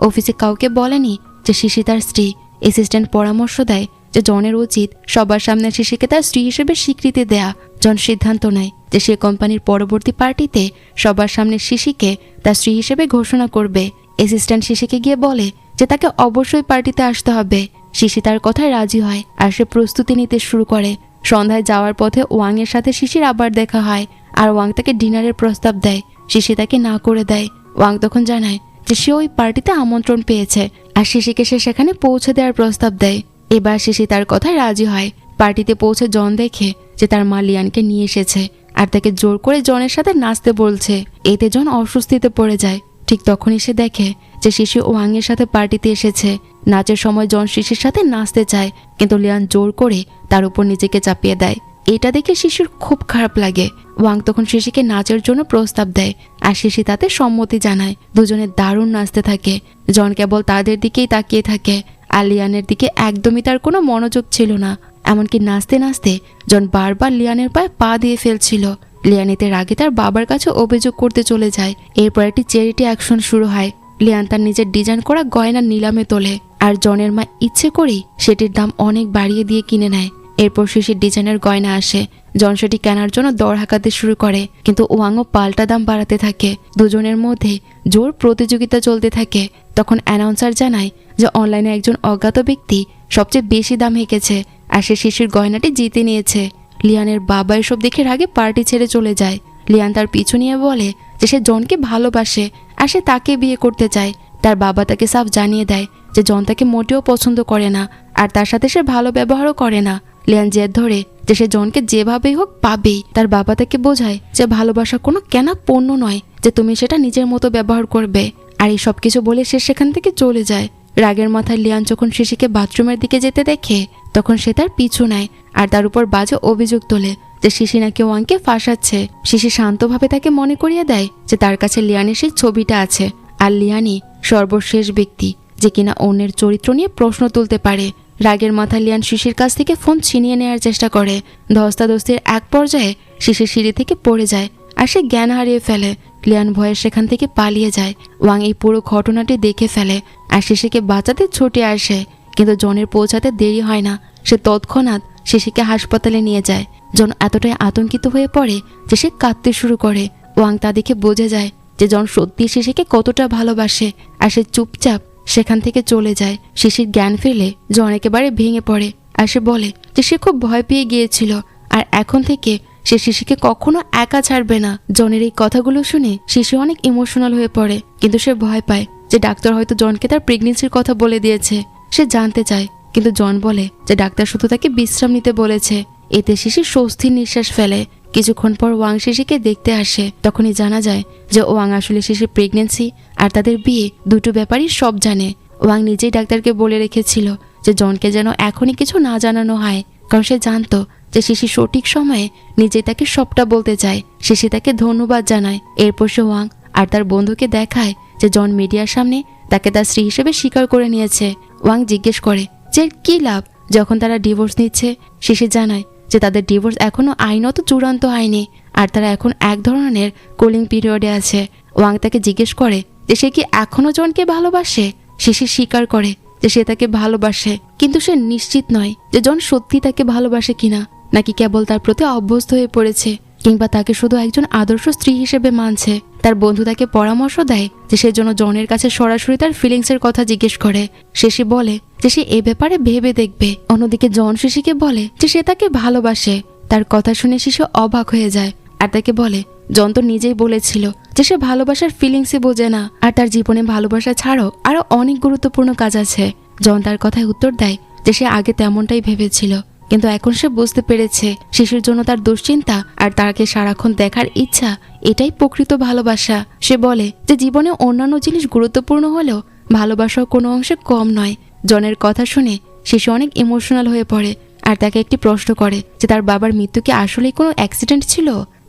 অফিসে কাউকে বলেনি যে শিশি তার স্ত্রী। অ্যাসিস্ট্যান্ট পরামর্শ দেয় যে জনের উচিত সবার সামনে শিশিকে তার স্ত্রী হিসেবে স্বীকৃতি দেয়া। জন সিদ্ধান্ত নেয় যে সে কোম্পানির পরবর্তী পার্টিতে সবার সামনে শিশিকে তার স্ত্রী হিসেবে ঘোষণা করবে। অ্যাসিস্ট্যান্ট শিশিকে গিয়ে বলে যে তাকে অবশ্যই পার্টিতে আসতে হবে। শিশি তার কথায় রাজি হয় আর সে প্রস্তুতি নিতে শুরু করে। সন্ধ্যায় যাওয়ার পথে ওয়াং এর সাথে শিশির আবার দেখা হয় আর ওয়াং তাকে ডিনারের প্রস্তাব দেয়। শিশি তাকে না করে দেয়। ওয়াং তখন জানায় যে সে ওই পার্টিতে আমন্ত্রণ পেয়েছে আর শিশিকে সে সেখানে পৌঁছে দেওয়ার প্রস্তাব দেয়। এবার শিশি তার কথায় রাজি হয়। পার্টিতে পৌঁছে জন দেখে যে তার মা লিয়ানকে নিয়ে এসেছে আর তাকে জোর করে জনের সাথে নাচতে বলছে। এতে জন অস্বস্তিতে পড়ে যায়। ঠিক তখনই সে দেখে যে শিশি ওয়াংয়ের সাথে পার্টিতে এসেছে। নাচের সময় জন শিশির সাথে নাচতে চায়, কিন্তু লিয়ান জোর করে তার উপর নিজেকে চাপিয়ে দেয়। এটা দেখে শিশির খুব খারাপ লাগে। ওয়াং তখন শিশিকে নাচের জন্য প্রস্তাব দেয়, আর শিশি তাতে সম্মতি জানায়। দুজনে দারুণ নাচতে থাকে। জন কেবল তাদের দিকেই তাকিয়ে থাকে, আর লিয়ানের দিকে একদমই তার কোনো মনোযোগ ছিল না। এমনকি নাচতে নাচতে জন বারবার লিয়ানের পায়ে পা দিয়ে ফেলছিল। লিয়ান এতে রাগে তার বাবার কাছে অভিযোগ করতে চলে যায়। এরপর একটি চ্যারিটি অ্যাকশন শুরু হয়। লিয়ান তার নিজের ডিজাইন করা গয়না নিলামে তোলে, আর জনের মা ইচ্ছে করেই সেটির দাম অনেক বাড়িয়ে দিয়ে কিনে নেয়। এরপর শিশির ডিজাইনের গয়না আসে। জন সেটি কেনার জন্য দর হাঁকাতে শুরু করে, কিন্তু ওয়াংও পাল্টা দাম বাড়াতে থাকে। দুজনের মধ্যে জোর প্রতিযোগিতা চলতে থাকে। তখন অ্যানাউন্সার জানায় যে অনলাইনে একজন অজ্ঞাত ব্যক্তি সবচেয়ে বেশি দাম হেঁকেছে, আর সে শিশির গয়নাটি জিতে নিয়েছে। লিয়ানের বাবা এসব দেখে রাগে পার্টি ছেড়ে চলে যায়। লিয়ান তার পিছু নিয়ে বলে যে সে জনকে ভালোবাসে, আর সে তাকে বিয়ে করতে চায়। তার বাবা তাকে সাফ জানিয়ে দেয় যে জন তাকে মোটেও পছন্দ করে না, আর তার সাথে সে ভালো ব্যবহারও করে না। লিয়ান জেদ ধরে যে সে জনকে যেভাবেই হোক পাবেই। তার বাবা তাকে বোঝায় যে ভালোবাসা কোনো কেনা পণ্য নয়, যে তুমি সেটা নিজের মতো ব্যবহার করবে। আর এই সব কিছু বলে সে সেখান থেকে চলে যায়। রাগের মাথায় লিয়ান যখন শিশিকে বাথরুমের দিকে যেতে দেখে, তখন সে তার পিছু নেয়, আর তার উপর বাজে অভিযোগ তোলে যে শিশি নাকি ওয়াংকে ফাঁসাচ্ছে। শিশি শান্তভাবে তাকে মনে করিয়ে দেয় যে তার কাছে লিয়ানের সেই ছবিটা আছে, আর লিয়ানই সর্বশেষ ব্যক্তি যে কিনা অন্যের চরিত্র নিয়ে প্রশ্ন তুলতে পারে। রাগের মাথায় লিয়ান শিশির কাছ থেকে ফোন ছিনিয়ে নেওয়ার চেষ্টা করে। ধস্তাধস্তির এক পর্যায়ে শিশি সিঁড়ি থেকে পড়ে যায়, আর সে জ্ঞান হারিয়ে ফেলে। লিয়ান ভয়ে সেখান থেকে পালিয়ে যায়। ওয়াং এই পুরো ঘটনাটি দেখে ফেলে, আর শিশিকে বাঁচাতে ছুটে আসে, কিন্তু জনের পৌঁছাতে দেরি হয় না। সে তৎক্ষণাৎ শিশিকে হাসপাতালে নিয়ে যায়। জন এতটাই আতঙ্কিত হয়ে পড়ে যে সে কাঁদতে শুরু করে। ওয়াং তা দেখে বোঝে যায় যে জন সত্যি শিশিকে কতটা ভালোবাসে, আর সে চুপচাপ সেখান থেকে চলে যায়। শিশির জ্ঞান ফেলে জন একেবারে ভেঙে পড়ে, আর সে বলে যে সে খুব ভয় পেয়ে গিয়েছিল, আর এখন থেকে সে শিশিকে কখনো একা ছাড়বে না। জনের এই কথাগুলো শুনে শিশি অনেক ইমোশনাল হয়ে পড়ে, কিন্তু সে ভয় পায় যে ডাক্তার হয়তো জনকে তার প্রেগনেন্সির কথা বলে দিয়েছে। সে জানতে চায়, কিন্তু জন বলে যে ডাক্তার শুধু তাকে বিশ্রাম নিতে বলেছে। এতে শিশি স্বস্তির নিঃশ্বাস ফেলে। কিছুক্ষণ পর ওয়াং শিশিকে দেখতে আসে। তখনই জানা যায় যে ওয়াং আসলে শিশির প্রেগনেন্সি আর তাদের বিয়ে দুটো ব্যাপারই সব জানে। ওয়াং নিজেই ডাক্তারকে বলে রেখেছিল যে জনকে যেন এখনই কিছু না জানানো হয়, কারণ সে জানতো যে শিশি সঠিক সময়ে নিজেই তাকে সবটা বলতে চায়। শিশি তাকে ধন্যবাদ জানায়। এরপর সে ওয়াং আর তার বন্ধুকে দেখায় যে জন মিডিয়ার সামনে তাকে তার স্ত্রী হিসেবে স্বীকার করে নিয়েছে। ওয়াং জিজ্ঞেস করে যে কি লাভ যখন তারা ডিভোর্স নিচ্ছে। শিশি জানায় যে তাদের ডিভোর্স এখনো আইনত চূড়ান্ত হয়নি, আর তারা এখন এক ধরনের কুলিং পিরিয়ডে আছে। ওয়াং তাকে জিজ্ঞেস করে যে সে কি এখনো জনকে ভালোবাসে। শিশি স্বীকার করে যে সে তাকে ভালোবাসে, কিন্তু সে নিশ্চিত নয় যে জন সত্যি তাকে ভালোবাসে কিনা, নাকি কেবল তার প্রতি অভ্যস্ত হয়ে পড়েছে, কিংবা তাকে শুধু একজন আদর্শ স্ত্রী হিসেবে মানছে। তার বন্ধু তাকে পরামর্শ দেয় যে সে যেন জনের কাছে সরাসরি তার ফিলিংসের কথা জিজ্ঞেস করে। শিশি বলে যে সে এ ব্যাপারে ভেবে দেখবে। অন্যদিকে জন শিশিকে বলে যে সে তাকে ভালোবাসে। তার কথা শুনে শিশু অবাক হয়ে যায়, আর তাকে বলে জন তো নিজেই বলেছিল যে সে ভালোবাসার ফিলিংসই বোঝে না, আর তার জীবনে ভালোবাসা ছাড়াও আরো অনেক গুরুত্বপূর্ণ কাজ আছে। জন তার কথায় উত্তর দেয় যে সে আগে তেমনটাই ভেবেছিল, কিন্তু এখন সে বুঝতে পেরেছে শিশুর জন্য তার দুশ্চিন্তা আর তাকে সারাক্ষণ দেখার ইচ্ছা এটাই প্রকৃত ভালোবাসা। সে বলে যে জীবনে অন্যান্য জিনিস গুরুত্বপূর্ণ হলেও ভালোবাসাও কোনো অংশে কম নয়। জনের কথা শুনে শিশু অনেক ইমোশনাল হয়ে পড়ে, আর তাকে একটি প্রশ্ন করে যে তার বাবার মৃত্যু কি আসলেই কোনো অ্যাক্সিডেন্ট ছিল।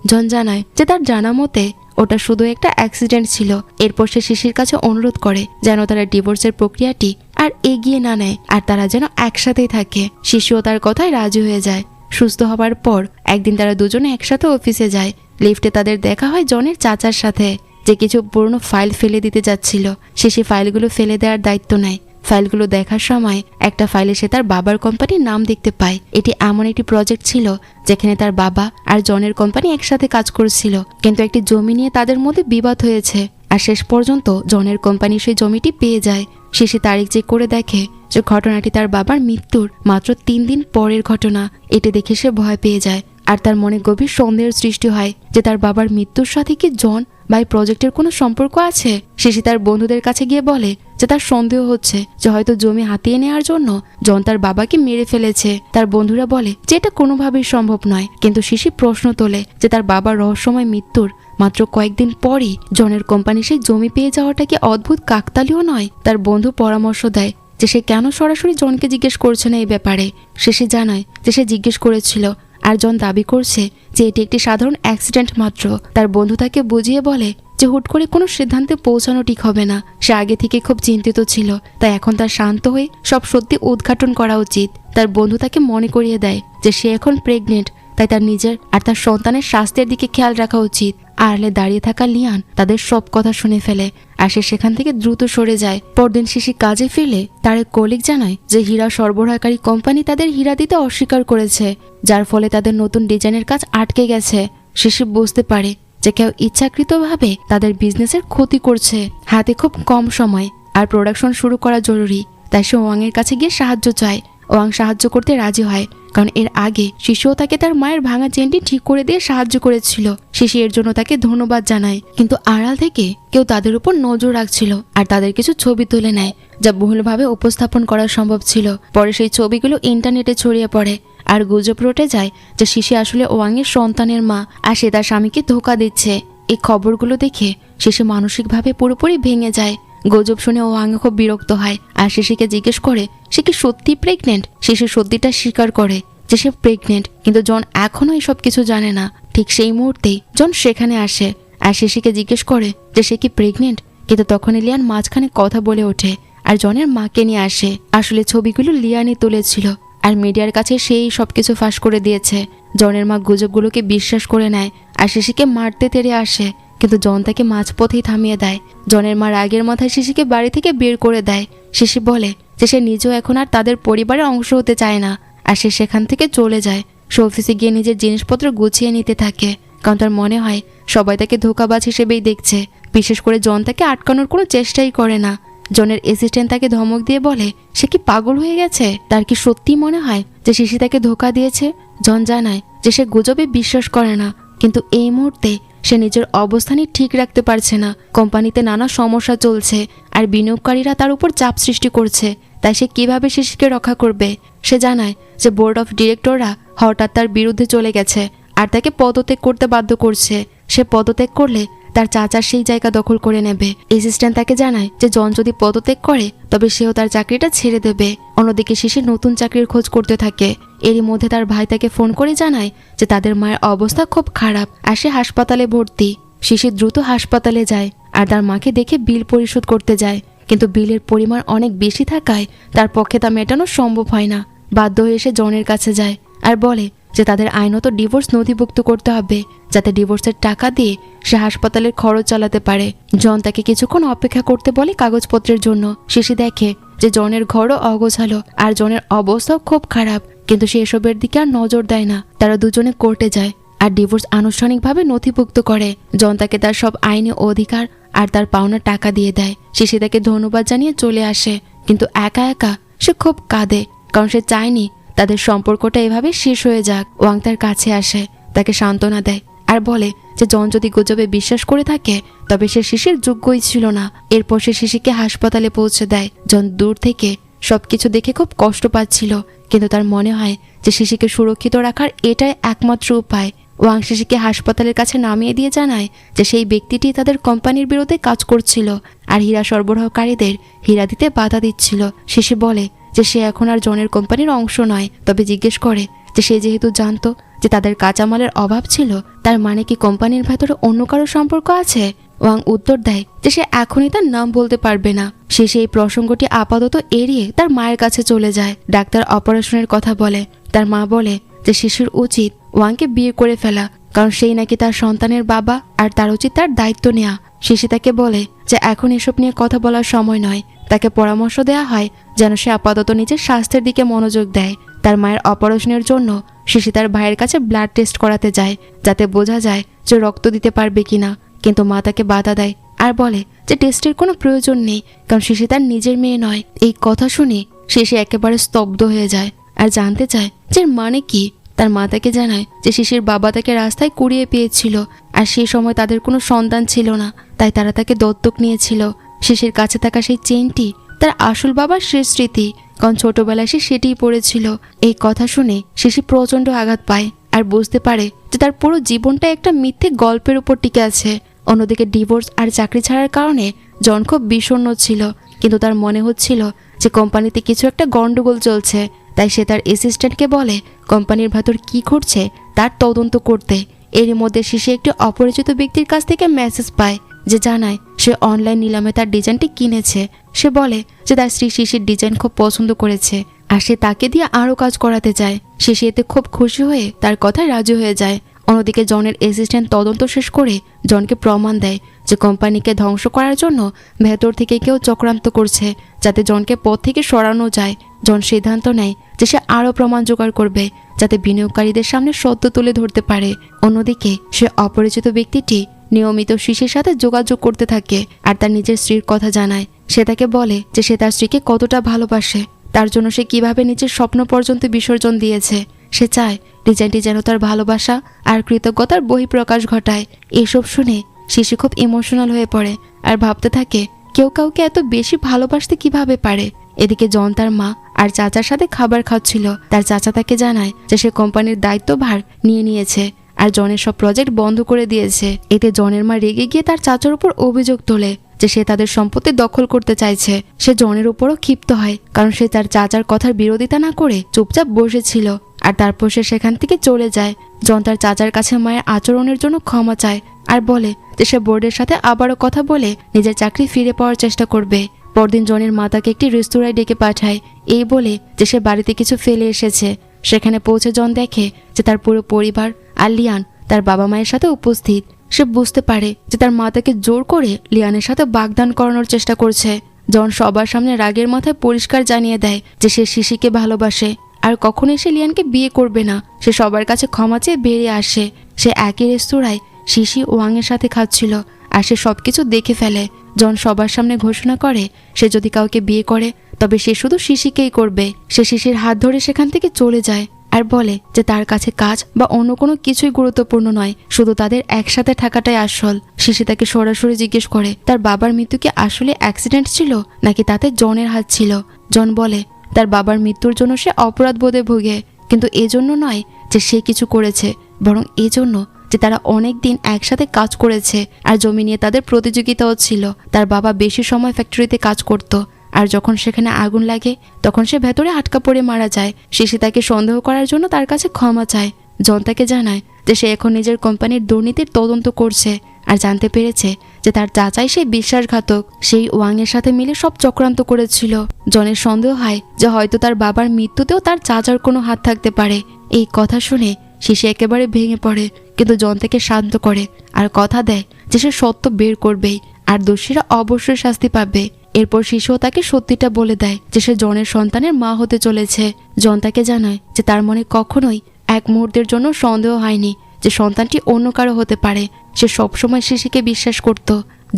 জন জানায় যে তার জানা মতে ওটা শুধু একটা অ্যাক্সিডেন্ট ছিল। এরপর সে শিশির কাছে অনুরোধ করে যেন তারা ডিভোর্সের প্রক্রিয়াটি আর এগিয়ে না নেয়, আর তারা যেন একসাথেই থাকে। শিশুও তার কথায় রাজি হয়ে যায়। সুস্থ হবার পর একদিন তারা দুজনে একসাথে অফিসে যায়। লিফটে তাদের দেখা হয় জনের চাচার সাথে, যে কিছু পুরনো ফাইল ফেলে দিতে যাচ্ছিল। শিশি ফাইলগুলো ফেলে দেওয়ার দায়িত্ব নেয়। ফাইলগুলো দেখার সময় একটা ফাইলে সে তার বাবার কোম্পানির নাম দেখতে পায়। এটি এমন একটি প্রজেক্ট ছিল যেখানে তার বাবা আর জনের কোম্পানি একসাথে কাজ করেছিল, কিন্তু একটি জমি নিয়ে তাদের মধ্যে বিবাদ হয়েছে, আর শেষ পর্যন্ত জনের কোম্পানি সেই জমিটি পেয়ে যায়। শিশি তারিখ চেক করে দেখে যে ঘটনাটি তার বাবার মৃত্যুর মাত্র 3 দিন পরের ঘটনা। এটি দেখে সে ভয় পেয়ে যায়, আর তার মনে গভীর সন্দেহের সৃষ্টি হয় যে তার বাবার মৃত্যুর সাথে কি জন বা এই প্রজেক্টের কোনো সম্পর্ক আছে। শিশি তার বন্ধুদের কাছে গিয়ে বলে যে তার সন্দেহ হচ্ছে যে হয়তো জমি হাতিয়ে নেওয়ার জন্য জন তার বাবাকে মেরে ফেলেছে। তার বন্ধুরা বলে যে এটা কোনোভাবেই সম্ভব নয়, কিন্তু শিশির প্রশ্ন তোলে যে তার বাবার রহস্যময় মৃত্যুর মাত্র কয়েকদিন পরই জনের কোম্পানি সেই জমি পেয়ে যাওয়াটা কি অদ্ভুত কাকতালীয় নয়? তার বন্ধু পরামর্শ দেয় যে সে কেন সরাসরি জনকে জিজ্ঞেস করছে না এই ব্যাপারে। শেষে জানায় যে সে জিজ্ঞেস করেছিল, আর জন দাবি করছে যে এটি একটি সাধারণ অ্যাক্সিডেন্ট মাত্র। তার বন্ধু তাকে বুঝিয়ে বলে যে হুট করে কোনো সিদ্ধান্তে পৌঁছানো ঠিক হবে না। সে আগে থেকে খুব চিন্তিত ছিল, তাই এখন তার শান্ত হয়ে সব সত্যি উদ্ঘাটন করা উচিত। তার বন্ধু তাকে মনে করিয়ে দেয় যে সে এখন প্রেগনেন্ট, তাই তার নিজের আর তার সন্তানের স্বাস্থ্যের দিকে খেয়াল রাখা উচিত। আড়ালে দাঁড়িয়ে থাকা লিয়ান তাদের সব কথা শুনে ফেলে আর সে সেখান থেকে দ্রুত সরে যায়। পরদিন শিশি কাজে ফিরলে তার এক কলিগ জানায় যে হীরা সরবরাহকারী কোম্পানি তাদের হীরা দিতে অস্বীকার করেছে, যার ফলে তাদের নতুন ডিজাইনের কাজ আটকে গেছে। শিশি বুঝতে পারে যে কেউ ইচ্ছাকৃতভাবে তাদের বিজনেসের ক্ষতি করছে। হাতে খুব কম সময় আর প্রোডাকশন শুরু করা জরুরি, তাই সে ওয়াংয়ের কাছে গিয়ে সাহায্য চায়। ওয়াং সাহায্য করতে রাজি হয়, কারণ এর আগে শিশুও তাকে তার মায়ের ভাঙা চেনটি ঠিক করে দিয়ে সাহায্য করেছিল। শিশি এর জন্য তাকে ধন্যবাদ জানায়, কিন্তু আড়াল থেকে কেউ তাদের উপর নজর রাখছিল আর তাদের কিছু ছবি তুলে নেয় যা বহুলভাবে উপস্থাপন করা সম্ভব ছিল। পরে সেই ছবিগুলো ইন্টারনেটে ছড়িয়ে পড়ে আর গুজব রটে যায় যে শিশি আসলে ওয়াংয়ের সন্তানের মা আর সে তার স্বামীকে ধোঁকা দিচ্ছে। এই খবরগুলো দেখে শিশি মানসিকভাবে পুরোপুরি ভেঙে যায়। গুজব শুনে ওয়াং খুব বিরক্ত হয় আর শিশিকে জিজ্ঞেস করে সে কি সত্যি প্রেগনেন্ট। শিশি সত্যিটা স্বীকার করে যে সে প্রেগনেন্ট, কিন্তু জন এখনো এসব কিছু জানে না। ঠিক সেই মুহূর্তেই জন সেখানে আসে আর শিশিকে জিজ্ঞেস করে যে সে কি প্রেগনেন্ট, কিন্তু তখন লিয়ান মাঝখানে কথা বলে ওঠে আর জনের মাকে নিয়ে আসে। আসলে ছবিগুলো লিয়ানই তুলেছিল আর মিডিয়ার কাছে সেই সবকিছু ফাঁস করে দিয়েছে। জনের মা গুজবগুলোকে বিশ্বাস করে নেয় আর শিশিকে মারতে তেড়ে আসে, কিন্তু জন তাকে মাঝপথেই থামিয়ে দেয়। জনের মা রাগের মাথায় শিশিকে বাড়ি থেকে বের করে দেয়। শিশি বলে যে সে নিজেও এখন আর তাদের পরিবারের অংশ হতে চায় না আর সে সেখান থেকে চলে যায়। সে অফিসে গিয়ে নিজের জিনিসপত্র গুছিয়ে নিতে থাকে, কারণ তার মনে হয় সবাই তাকে ধোঁকাবাজ হিসেবেই দেখছে। বিশেষ করে জন তাকে আটকানোর কোনো চেষ্টাই করে না। জনের অ্যাসিস্ট্যান্ট তাকে ধমক দিয়ে বলে সে কি পাগল হয়ে গেছে, তার কি সত্যি মনে হয় যে শিশি তাকে ধোঁকা দিয়েছে? জন জানায় যে সে গুজবে বিশ্বাস করে না, কিন্তু এই মুহূর্তে সে নিজের অবস্থানই ঠিক রাখতে পারছে না। কোম্পানিতে নানা সমস্যা চলছে আর বিনিয়োগকারীরা তার উপর চাপ সৃষ্টি করছে, তাই সে কিভাবে শিশিকে রক্ষা করবে? সে জানায় যে বোর্ড অফ ডিরেক্টররা হঠাৎ তার বিরুদ্ধে চলে গেছে আর তাকে পদত্যাগ করতে বাধ্য করছে। সে পদত্যাগ করলে তার চাচার সেই জায়গা দখল করে নেবে। অ্যাসিস্ট্যান্ট তাকে জানায় যে জন যদি পদত্যাগ করে তবে সেও তার চাকরিটা ছেড়ে দেবে। অন্যদিকে শিশির নতুন চাকরির খোঁজ করতে থাকে। এরই মধ্যে তার ভাই তাকে ফোন করে জানায় যে তাদের মায়ের অবস্থা খুব খারাপ আর সে হাসপাতালে ভর্তি। শিশির দ্রুত হাসপাতালে যায় আর তার মাকে দেখে বিল পরিশোধ করতে যায়, কিন্তু বিলের পরিমাণ অনেক বেশি থাকায় তার পক্ষে তা মেটানো সম্ভব হয় না। বাধ্য হয়ে সে জনের কাছে যায় আর বলে যে তাদের আইনত ডিভোর্স নথিভুক্ত করতে হবে, যাতে ডিভোর্সের টাকা দিয়ে সে হাসপাতালের খরচ চালাতে পারে। জন তাকে কিছুক্ষণ অপেক্ষা করতে বলে কাগজপত্রের জন্য। শিশি দেখে যে জনের ঘরও অগোছালো আর জনের অবস্থাও খুব খারাপ, কিন্তু সে এসবের দিকে আর নজর দেয় না। তারা দুজনে কোর্টে যায় আর ডিভোর্স আনুষ্ঠানিকভাবে নথিভুক্ত করে। জন তাকে তার সব আইনি অধিকার আর তার পাওনা টাকা দিয়ে দেয়। শিশি তাকে ধন্যবাদ জানিয়ে চলে আসে, কিন্তু একা একা সে খুব কাঁদে, কারণ সে চায়নি তাদের সম্পর্কটা এভাবে শেষ হয়ে যাক। ওয়াং তার কাছে আসে, তাকে সান্ত্বনা দেয় আর বলে যে জন যদি গুজবে বিশ্বাস করে থাকে তবে সে শিশির যোগ্যই ছিল না। এরপর সে শিশিকে হাসপাতালে পৌঁছে দেয়। জন দূর থেকে সবকিছু দেখে খুব কষ্ট পাচ্ছিল, কিন্তু তার মনে হয় যে শিশিকে সুরক্ষিত রাখার এটাই একমাত্র উপায়। ওয়াং শিশিকে হাসপাতালের কাছে নামিয়ে দিয়ে জানায় যে সেই ব্যক্তিটি তাদের কোম্পানির বিরুদ্ধে কাজ করছিল আর হীরা সরবরাহকারীদের হীরা দিতে বাধা দিচ্ছিল। শিশি বলে যে সে এখন আর জনের কোম্পানির অংশ নয়, তবে জিজ্ঞেস করে যে সে যেহেতু জানতো যে তাদের কাঁচামালের অভাব ছিল, তার মানে কি কোম্পানির ভেতরে অন্য কারো সম্পর্ক আছে? ওয়াং উত্তর দেয় যে সে এখনই তার নাম বলতে পারবে না। সে সেই প্রসঙ্গটি আপাতত এড়িয়ে তার মায়ের কাছে চলে যায়। ডাক্তার অপারেশনের কথা বলে। তার মা বলে যে শিশুর উচিত ওয়াংকে বিয়ে করে ফেলা, কারণ সেই নাকি তার সন্তানের বাবা আর তার উচিত তার দায়িত্ব নেওয়া। শিশি তাকে বলে যে এখন এসব নিয়ে কথা বলার সময় নয়। তাকে পরামর্শ দেওয়া হয় যেন সে আপাতত নিজের স্বাস্থ্যের দিকে মনোযোগ দেয়। তার মায়ের অপারেশনের জন্য শিশি তার ভাইয়ের কাছে ব্লাড টেস্ট করাতে যায়, যাতে বোঝা যায় যে রক্ত দিতে পারবে কিনা, কিন্তু মা তাকে বাধা দেয় আর বলে যে টেস্টের কোনো প্রয়োজন নেই, কারণ শিশি তার নিজের মেয়ে নয়। এই কথা শুনে শিশি একেবারে স্তব্ধ হয়ে যায় আর জানতে চায় যে মানে কি। তার মা তাকে জানায় যে শিশির বাবা তাকে রাস্তায় কুড়িয়ে পেয়েছিল আর সেই সময় তাদের কোনো সন্তান ছিল না, তাই তারা তাকে দত্তক নিয়েছিল। শিশির কাছে থাকা সেই চেইনটি তার আসল বাবার শেষ স্মৃতি, কারণ ছোটবেলায় সে সেটিই পড়েছিল। এই কথা শুনে শিশি প্রচন্ড আঘাত পায় আর বুঝতে পারে যে তার পুরো জীবনটা একটা মিথ্যে গল্পের উপর টিকে আছে। অন্যদিকে ডিভোর্স আর চাকরি ছাড়ার কারণে জন খুব বিষণ্ণ ছিল, কিন্তু তার মনে হচ্ছিল যে কোম্পানিতে কিছু একটা গন্ডগোল চলছে। তাই সে তার অ্যাসিস্ট্যান্টকে বলে কোম্পানির ভেতর কি ঘটছে তার তদন্ত করতে। এরই মধ্যে শিশি একটি অপরিচিত ব্যক্তির কাছ থেকে মেসেজ পায় যে জানায় সে অনলাইন নিলামে তার ডিজাইনটি কিনেছে। সে বলে যে তার স্ত্রী শিশির ডিজাইন খুব পছন্দ করেছে আর সে তাকে দিয়ে আরও কাজ করাতে চায়। শিশি এতে খুব খুশি হয়ে তার কথায় রাজি হয়ে যায়। অন্যদিকে জনের অ্যাসিস্ট্যান্ট তদন্ত শেষ করে জনকে প্রমাণ দেয় যে কোম্পানিকে ধ্বংস করার জন্য ভেতর থেকে কেউ চক্রান্ত করছে যাতে জনকে পদ থেকে সরানো যায়। জন সিদ্ধান্ত নেয় যে সে আরও প্রমাণ জোগাড় করবে যাতে বিনিয়োগকারীদের সামনে সত্য তুলে ধরতে পারে। অন্যদিকে সে অপরিচিত ব্যক্তিটি নিয়মিত শিশির সাথে যোগাযোগ করতে থাকে আর তার নিজের স্ত্রীর কথা জানায়। সে তাকে বলে যে সে তার স্ত্রীকে কতটা ভালোবাসে, তার জন্য সে কিভাবে নিজের স্বপ্ন পর্যন্ত বিসর্জন দিয়েছে। সে চায় ডিজাইনটি যেন তার ভালোবাসা আর কৃতজ্ঞতার বহিঃপ্রকাশ ঘটায়। এসব শুনে শিশি খুব ইমোশনাল হয়ে পড়ে আর ভাবতে থাকে কেউ কাউকে এত বেশি ভালোবাসতে কিভাবে পারে। এদিকে জন তার মা আর চাচার সাথে খাবার খাচ্ছিল। তার চাচা তাকে জানায় যে সে কোম্পানির দায়িত্বভার নিয়ে নিয়েছে আর জনের সব প্রজেক্ট বন্ধ করে দিয়েছে। এতে জনের মা রেগে গিয়ে তার চাচার উপর অভিযোগ তোলে যে সে তাদের সম্পত্তি দখল করতে চাইছে। সে জনের উপরও ক্ষিপ্ত হয় কারণ সে তার চাচার কথার বিরোধিতা না করে চুপচাপ বসেছিল আর তারপর সে সেখান থেকে চলে যায়। জন তার চাচার কাছে মায়ের আচরণের জন্য ক্ষমা চায় আর বলে যে সে বোর্ডের সাথে আবারও কথা বলে নিজের চাকরি ফিরে পাওয়ার চেষ্টা করবে। পরদিন জনের মা তাকে একটি রেস্তোরাঁয় ডেকে পাঠায় এই বলে যে সে বাড়িতে কিছু ফেলে এসেছে। সেখানে পৌঁছে জন দেখে যে তার পুরো পরিবার আর লিয়ান তার বাবা মায়ের সাথে উপস্থিত। সে বুঝতে পারে যে তার মা তাকে জোর করে লিয়ানের সাথে বাগদান করানোর চেষ্টা করছে। জন সবার সামনে রাগের মাথায় পরিষ্কার জানিয়ে দেয় যে সে শিশিকে ভালোবাসে আর কখনোই সে লিয়ানকে বিয়ে করবে না। সে সবার কাছে ক্ষমা চেয়ে বেরিয়ে আসে। সে একই রেস্তোরাঁয় শিশি ওয়াংয়ের সাথে খাচ্ছিল আর সে সবকিছু দেখে ফেলে। জন সবার সামনে ঘোষণা করে সে যদি কাউকে বিয়ে করে তবে সে শুধু শিশিকেই করবে। সে শিশির হাত ধরে সেখান থেকে চলে যায় আর বলে যে তার কাছে কাজ বা অন্য কোনো কিছুই গুরুত্বপূর্ণ নয়, শুধু তাদের একসাথে থাকাটাই আসল। শিশি তাকে সরাসরি জিজ্ঞেস করে তার বাবার মৃত্যু কি আসলে অ্যাক্সিডেন্ট ছিল নাকি তাতে জনের হাত ছিল। জন বলে তার বাবার মৃত্যুর জন্য সে অপরাধ বোধে ভোগে, কিন্তু এজন্য নয় যে সে কিছু করেছে, বরং এজন্য যে তারা অনেক দিন একসাথে কাজ করেছে আর জমি নিয়ে তাদের প্রতিযোগিতাও ছিল। তার বাবা বেশি সময় ফ্যাক্টরিতে কাজ করত আর যখন সেখানে আগুন লাগে তখন সে ভেতরে আটকা পড়ে মারা যায়। শিশি তাকে সন্দেহ করার জন্য তার কাছে ক্ষমা চায়। জন তাকে জানায় যে সে এখন নিজের কোম্পানির দুর্নীতির তদন্ত করছে আর জানতে পেরেছে যে তার চাচাই সেই বিশ্বাসঘাতক, সেই ওয়াংয়ের সাথে মিলে সব চক্রান্ত করেছিল। জনের সন্দেহ হয় যে হয়তো তার বাবার মৃত্যুতেও তার চাচার কোনো হাত থাকতে পারে। এই কথা শুনে শিশি একেবারে ভেঙে পড়ে, কিন্তু জন তাকে শান্ত করে আর কথা দেয় যে সে সত্য বের করবেই আর দোষীরা অবশ্যই শাস্তি পাবে। এরপর শিশুও তাকে সত্যিটা বলে দেয় যে সে জনের সন্তানের মা হতে চলেছে। জন তাকে জানায় যে তার মনে কখনোই এক মুহূর্তের জন্য সন্দেহ হয়নি যে সন্তানটি অন্য কারো হতে পারে। সে সবসময় শিশিকে বিশ্বাস করত।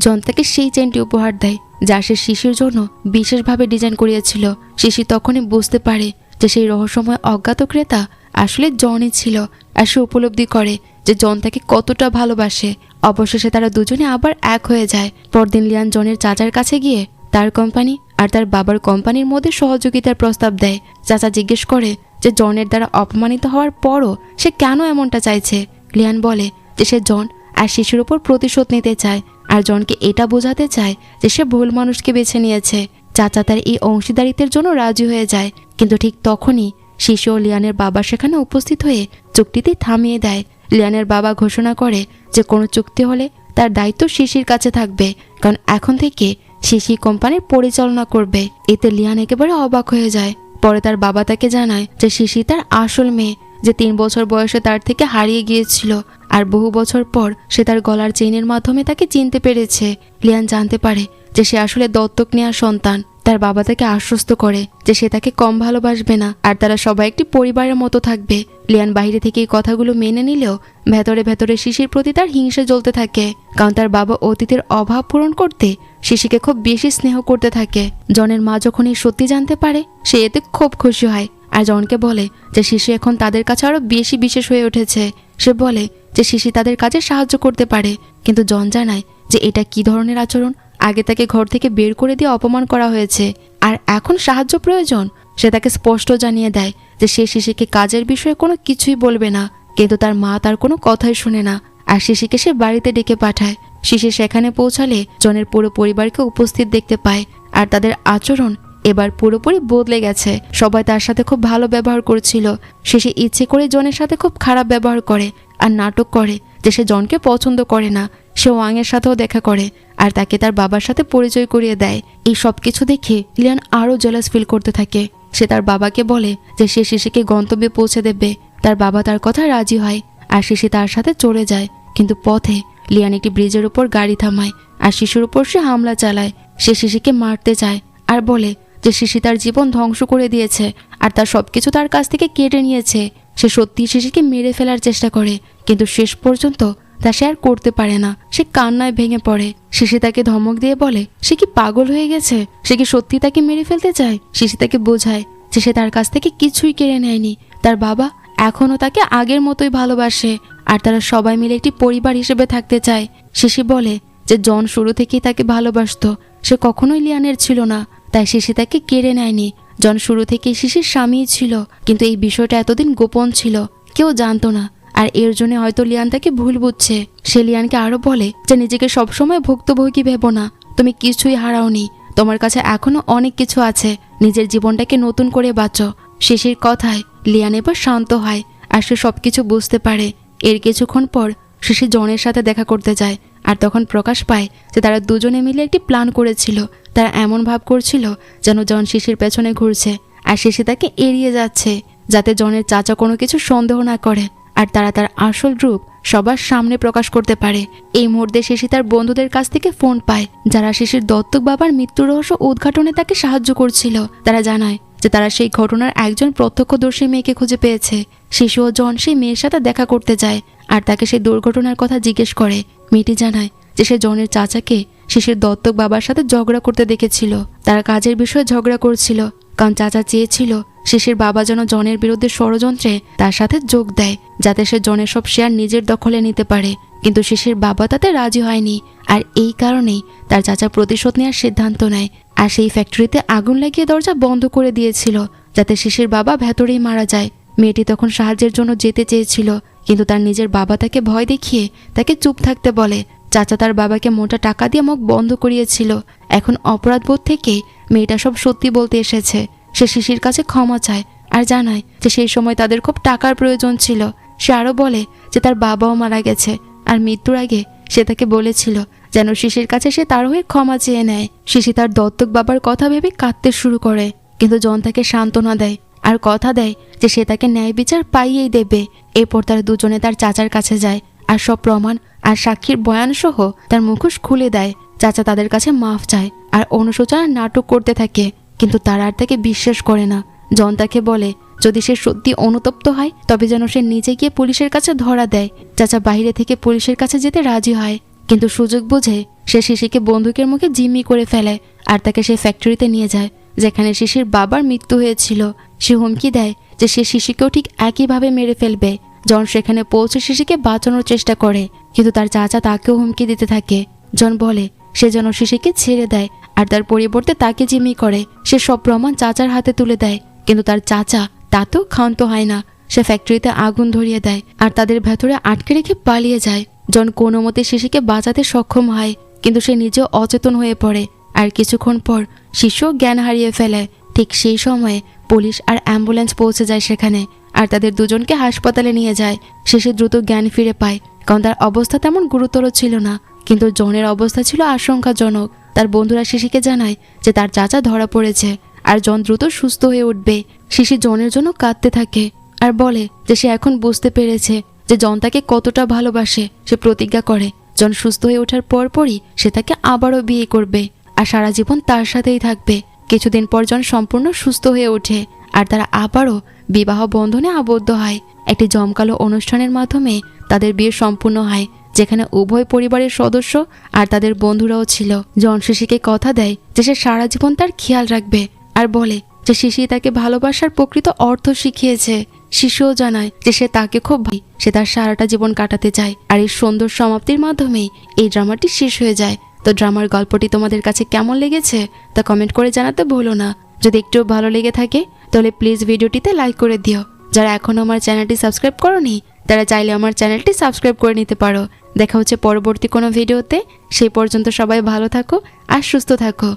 জন তাকে সেই চেনটি উপহার দেয় যা সে শিশির জন্য বিশেষভাবে ডিজাইন করিয়েছিল। শিশি তখনই বুঝতে পারে যে সেই রহস্যময় অজ্ঞাত ক্রেতা আসলে জনই ছিল আর সে উপলব্ধি করে যে জন তাকে কতটা ভালোবাসে। অবশেষে তারা দুজনে আবার এক হয়ে যায়। পরদিন লিয়ান জনের চাচার কাছে গিয়ে তার কোম্পানি আর তার বাবার কোম্পানির মধ্যে সহযোগিতার প্রস্তাব দেয়। চাচা জিজ্ঞেস করে যে জনের দ্বারা অপমানিত হওয়ার পরও সে কেন এমনটা চাইছে। লিয়ান বলে যে সে জন আর শিশুর উপর প্রতিশোধ নিতে চায় আর জনকে এটা বোঝাতে চায় যে সে ভুল মানুষকে বেছে নিয়েছে। চাচা তার এই অংশীদারিত্বের জন্য রাজি হয়ে যায়, কিন্তু ঠিক তখনই শিশু ও লিয়ানের বাবা সেখানে উপস্থিত হয়ে চুক্তিটি থামিয়ে দেয়। লিয়ানের বাবা ঘোষণা করে যে কোনো চুক্তি হলে তার দায়িত্ব শিশির কাছে থাকবে, কারণ এখন থেকে শিশি কোম্পানির পরিচালনা করবে। এতে লিয়ান একেবারে অবাক হয়ে যায়। পরে তার বাবা তাকে জানায় যে শিশি তার আসল মেয়ে, যে 3 বছর বয়সে তার থেকে হারিয়ে গিয়েছিল আর বহু বছর পর সে তার গলার চেইনের মাধ্যমে তাকে চিনতে পেরেছে। লিয়ান জানতে পারে যে সে আসলে দত্তক নেওয়ার সন্তান। তার বাবা তাকে আশ্বস্ত করে যে সে তাকে কম ভালোবাসবে না আর তারা সবাই একটি পরিবারের মতো থাকবে। লিয়ান বাইরে থেকে এই কথাগুলো মেনে নিলেও ভেতরে ভেতরে শিশির প্রতি তার হিংসা জ্বলতে থাকে, কারণ তার বাবা অতীতের অভাব পূরণ করতে শিশিকে খুব বেশি স্নেহ করতে থাকে। জনের মা যখন এই সত্যি জানতে পারে সে এতে খুব খুশি হয় আর জনকে বলে যে শিশি এখন তাদের কাছে আরো বেশি বিশেষ হয়ে উঠেছে। সে বলে যে শিশি তাদের কাজে সাহায্য করতে পারে, কিন্তু জন জানায় যে এটা কি ধরনের আচরণ আগে তাকে ঘর থেকে বের করে দিয়ে অপমান করা হয়েছে, আর এখন সাহায্য প্রয়োজন। সে তাকে স্পষ্ট জানিয়ে দেয় যে সে শিশিকে কাজের বিষয়ে কোনো কিছুই বলবে না, কিন্তু তার মা তার কোনো কথাই শুনে না, আর শিশিকে সে বাড়িতে ডেকে পাঠায়। শিশি সেখানে পৌঁছালে জনের পুরো পরিবারকে উপস্থিত দেখতে পায়, আর তাদের আচরণ এবার পুরোপুরি বদলে গেছে। সবাই তার সাথে খুব ভালো ব্যবহার করছিল। শিশি ইচ্ছে করে জনের সাথে খুব খারাপ ব্যবহার করে আর নাটক করে যে সে জনকে পছন্দ করে না। সে ওয়াংয়ের সাথেও দেখা করে আর তাকে তার বাবার সাথে পরিচয় করিয়ে দেয়। এই সব কিছু দেখে লিয়ান আরও জেলাস ফিল করতে থাকে। সে তার বাবাকে বলে যে সে শিশিকে গন্তব্যে পৌঁছে দেবে। তার বাবা তার কথা রাজি হয় আর শিশি তার সাথে চলে যায়। কিন্তু পথে লিয়ান একটি ব্রিজের উপর গাড়ি থামায় আর শিশুর উপর সে হামলা চালায়। সে শিশিকে মারতে চায় আর বলে যে শিশি তার জীবন ধ্বংস করে দিয়েছে আর তার সবকিছু তার কাছ থেকে কেড়ে নিয়েছে। সে সত্যি শিশিকে মেরে ফেলার চেষ্টা করে, কিন্তু শেষ পর্যন্ত তা সে আর করতে পারে না। সে কান্নায় ভেঙে পড়ে। শিশি তাকে ধমক দিয়ে বলে সে কি পাগল হয়ে গেছে, সে কি সত্যি তাকে মেরে ফেলতে চায়। শিশি তাকে বোঝায় যে সে তার কাছ থেকে কিছুই কেড়ে নেয়নি। তার বাবা এখনও তাকে আগের মতোই ভালোবাসে আর তারা সবাই মিলে একটি পরিবার হিসেবে থাকতে চায়। শিশি বলে যে জন শুরু থেকেই তাকে ভালোবাসতো, সে কখনোই লিয়ানের ছিল না, তাই শিশি তাকে কেড়ে নেয়নি। জন শুরু থেকেই শিশির স্বামীই ছিল, কিন্তু এই বিষয়টা এতদিন গোপন ছিল, কেউ জানতো না। আর এর জন্য হয়তো লিয়ান তাকে ভুল বুঝছে। সে লিয়ানকে আরো বলে যে নিজেকে সবসময় ভুক্তভোগী ভেবো না, তুমি কিছুই হারাওনি, তোমার কাছে এখনো অনেক কিছু আছে, নিজের জীবনটাকে নতুন করে বাঁচো। শিশির কথায় লিয়ান এবার শান্ত হয় আর সে সবকিছু বুঝতে পারে। এর কিছুক্ষণ পর শিশি জনের সাথে দেখা করতে যায় আর তখন প্রকাশ পায় যে তারা দুজনে মিলে একটি প্ল্যান করেছিল। তারা এমন ভাব করছিল যেন জন শিশির পেছনে ঘুরছে আর শিশি তাকে এড়িয়ে যাচ্ছে, যাতে জনের চাচা কোনো কিছু সন্দেহ না করে আর তারা তার আসল রূপ সবার সামনে প্রকাশ করতে পারে। এই মুহূর্তে শিশি তার বন্ধুদের কাছ থেকে ফোন পায়, যারা শিশির দত্তক বাবার মৃত্যু রহস্য উদ্ঘাটনে তাকে সাহায্য করছিল। তারা জানায় যে তারা সেই ঘটনার একজন প্রত্যক্ষদর্শী মেয়েকে খুঁজে পেয়েছে। শিশু ও জন সেই মেয়ের সাথে দেখা করতে যায় আর তাকে সেই দুর্ঘটনার কথা জিজ্ঞেস করে। মেয়েটি জানায় যে সে জনের চাচাকে শিশির দত্তক বাবার সাথে ঝগড়া করতে দেখেছিল। তারা কাজের বিষয়ে ঝগড়া করছিল, কারণ চাচা চেয়েছিল শিশির বাবা যেন জনের বিরুদ্ধে ষড়যন্ত্রে তার সাথে যোগ দেয়, যাতে সে জনের সব শেয়ার নিজের দখলে নিতে পারে। কিন্তু শিশির বাবা তাতে রাজি হয়নি, আর এই কারণেই তার চাচা প্রতিশোধ নেওয়ার সিদ্ধান্ত নেয় আর সেই ফ্যাক্টরিতে আগুন লাগিয়ে দরজা বন্ধ করে দিয়েছিল, যাতে শিশির বাবা ভেতরেই মারা যায়। মেয়েটি তখন সাহায্যের জন্য যেতে চেয়েছিল, কিন্তু তার নিজের বাবা তাকে ভয় দেখিয়ে তাকে চুপ থাকতে বলে। চাচা তার বাবাকে মোটা টাকা দিয়ে মুখ বন্ধ করিয়েছিল। এখন অপরাধবোধ থেকে মেয়েটা সব সত্যি বলতে এসেছে। সে শিশির কাছে ক্ষমা চায় আর জানায় যে সেই সময় তাদের খুব টাকার প্রয়োজন ছিল। সে আরও বলে যে তার বাবাও মারা গেছে আর মৃত্যুর আগে সে তাকে বলেছিল যেন শিশির কাছে সে তার হয়ে ক্ষমা চেয়ে নেয়। শিশি তার দত্তক বাবার কথা ভেবে কাঁদতে শুরু করে, কিন্তু জন তাকে সান্ত্বনা দেয় আর কথা দেয় যে সে তাকে ন্যায় বিচার পাইয়েই দেবে। এরপর তারা দুজনে তার চাচার কাছে যায় আর সব প্রমাণ আর সাক্ষীর বয়ান সহ তার মুখোশ খুলে দেয়। চাচা তাদের কাছে মাফ চায় আর অনুশোচনার নাটক করতে থাকে, কিন্তু তারা আর তাকে বিশ্বাস করে না। জন তাকে বলে যদি সে সত্যি অনুতপ্ত হয় তবে যেন সে নিজে গিয়ে পুলিশের কাছে ধরা দেয়। চাচা বাইরে থেকে পুলিশের কাছে যেতে রাজি হয়, কিন্তু সুযোগ বুঝে সে শিশিকে বন্দুকের মুখে জিম্মি করে ফেলে আর তাকে সেই ফ্যাক্টরিতে নিয়ে যায় যেখানে শিশির বাবার মৃত্যু হয়েছিল। সে হুমকি দেয় যে সে শিশিকেও ঠিক একইভাবে মেরে ফেলবে। জন সেখানে পৌঁছে শিশিকে বাঁচানোর চেষ্টা করে, কিন্তু তার চাচা তাকেও হুমকি দিতে থাকে। জন বলে সে যেন শিশিকে ছেড়ে দেয় আর তার পরিবর্তে তাকে জিম্মি করে। সে সব প্রমাণ চাচার হাতে তুলে দেয়, কিন্তু তার চাচা তাতেও ক্ষান্ত হয় না। সে ফ্যাক্টরিতে আগুন ধরিয়ে দেয় আর তাদের ভেতরে আটকে রেখে পালিয়ে যায়। জন কোনো মতে শিশিকে বাঁচাতে সক্ষম হয়, কিন্তু সে নিজেও অচেতন হয়ে পড়ে আর কিছুক্ষণ পর শিশু জ্ঞান হারিয়ে ফেলে। ঠিক সেই সময়ে পুলিশ আর অ্যাম্বুলেন্স পৌঁছে যায় সেখানে আর তাদের দুজনকে হাসপাতালে নিয়ে যায়। শিশু দ্রুত জ্ঞান ফিরে পায়, কারণ তার অবস্থা তেমন গুরুতর ছিল না, কিন্তু জনের অবস্থা ছিল আশঙ্কাজনক। তার বন্ধুরা শিশিকে জানায় যে তার চাচা ধরা পড়েছে আর জন দ্রুত সুস্থ হয়ে উঠবে। শিশি জনের জন্য কাঁদতে থাকে আর বলে যে সে এখন বুঝতে পেরেছে যে জন তাকে কতটা ভালোবাসে। সে প্রতিজ্ঞা করে জন সুস্থ হয়ে ওঠার পরপরই সে তাকে আবারও বিয়ে করবে আর সারা জীবন তার সাথেই থাকবে। কিছুদিন পর জন সম্পূর্ণ সুস্থ হয়ে ওঠে আর তারা আবারও বিবাহ বন্ধনে আবদ্ধ হয়। একটি জমকালো অনুষ্ঠানের মাধ্যমে তাদের বিয়ে সম্পূর্ণ হয়, যেখানে উভয় পরিবারের সদস্য আর তাদের বন্ধুরাও ছিল। জন শিশিকে কথা দেয় যে সে সারা জীবন তার খেয়াল রাখবে আর বলে যে শিশি তাকে ভালোবাসার প্রকৃত অর্থ শিখিয়েছে। শিশুও জানায় যে সে তাকে খুব সে তার সারাটা জীবন কাটাতে চায়। আর এই সুন্দর সমাপ্তির মাধ্যমেই এই ড্রামাটি শেষ হয়ে যায়। তো ড্রামার গল্পটি তোমাদের কাছে কেমন লেগেছে তা কমেন্ট করে জানাতে ভুলো না। যদি একটু ভালো লেগে থাকে তাহলে প্লিজ ভিডিওটিতে লাইক করে দিও। যারা এখনও আমার চ্যানেলটি সাবস্ক্রাইব করোনি তারা চাইলে আমার চ্যানেলটি সাবস্ক্রাইব করে নিতে পারো। দেখা হচ্ছে পরবর্তী কোনো ভিডিওতে। সেই পর্যন্ত সবাই ভালো থাকো আর সুস্থ থাকো।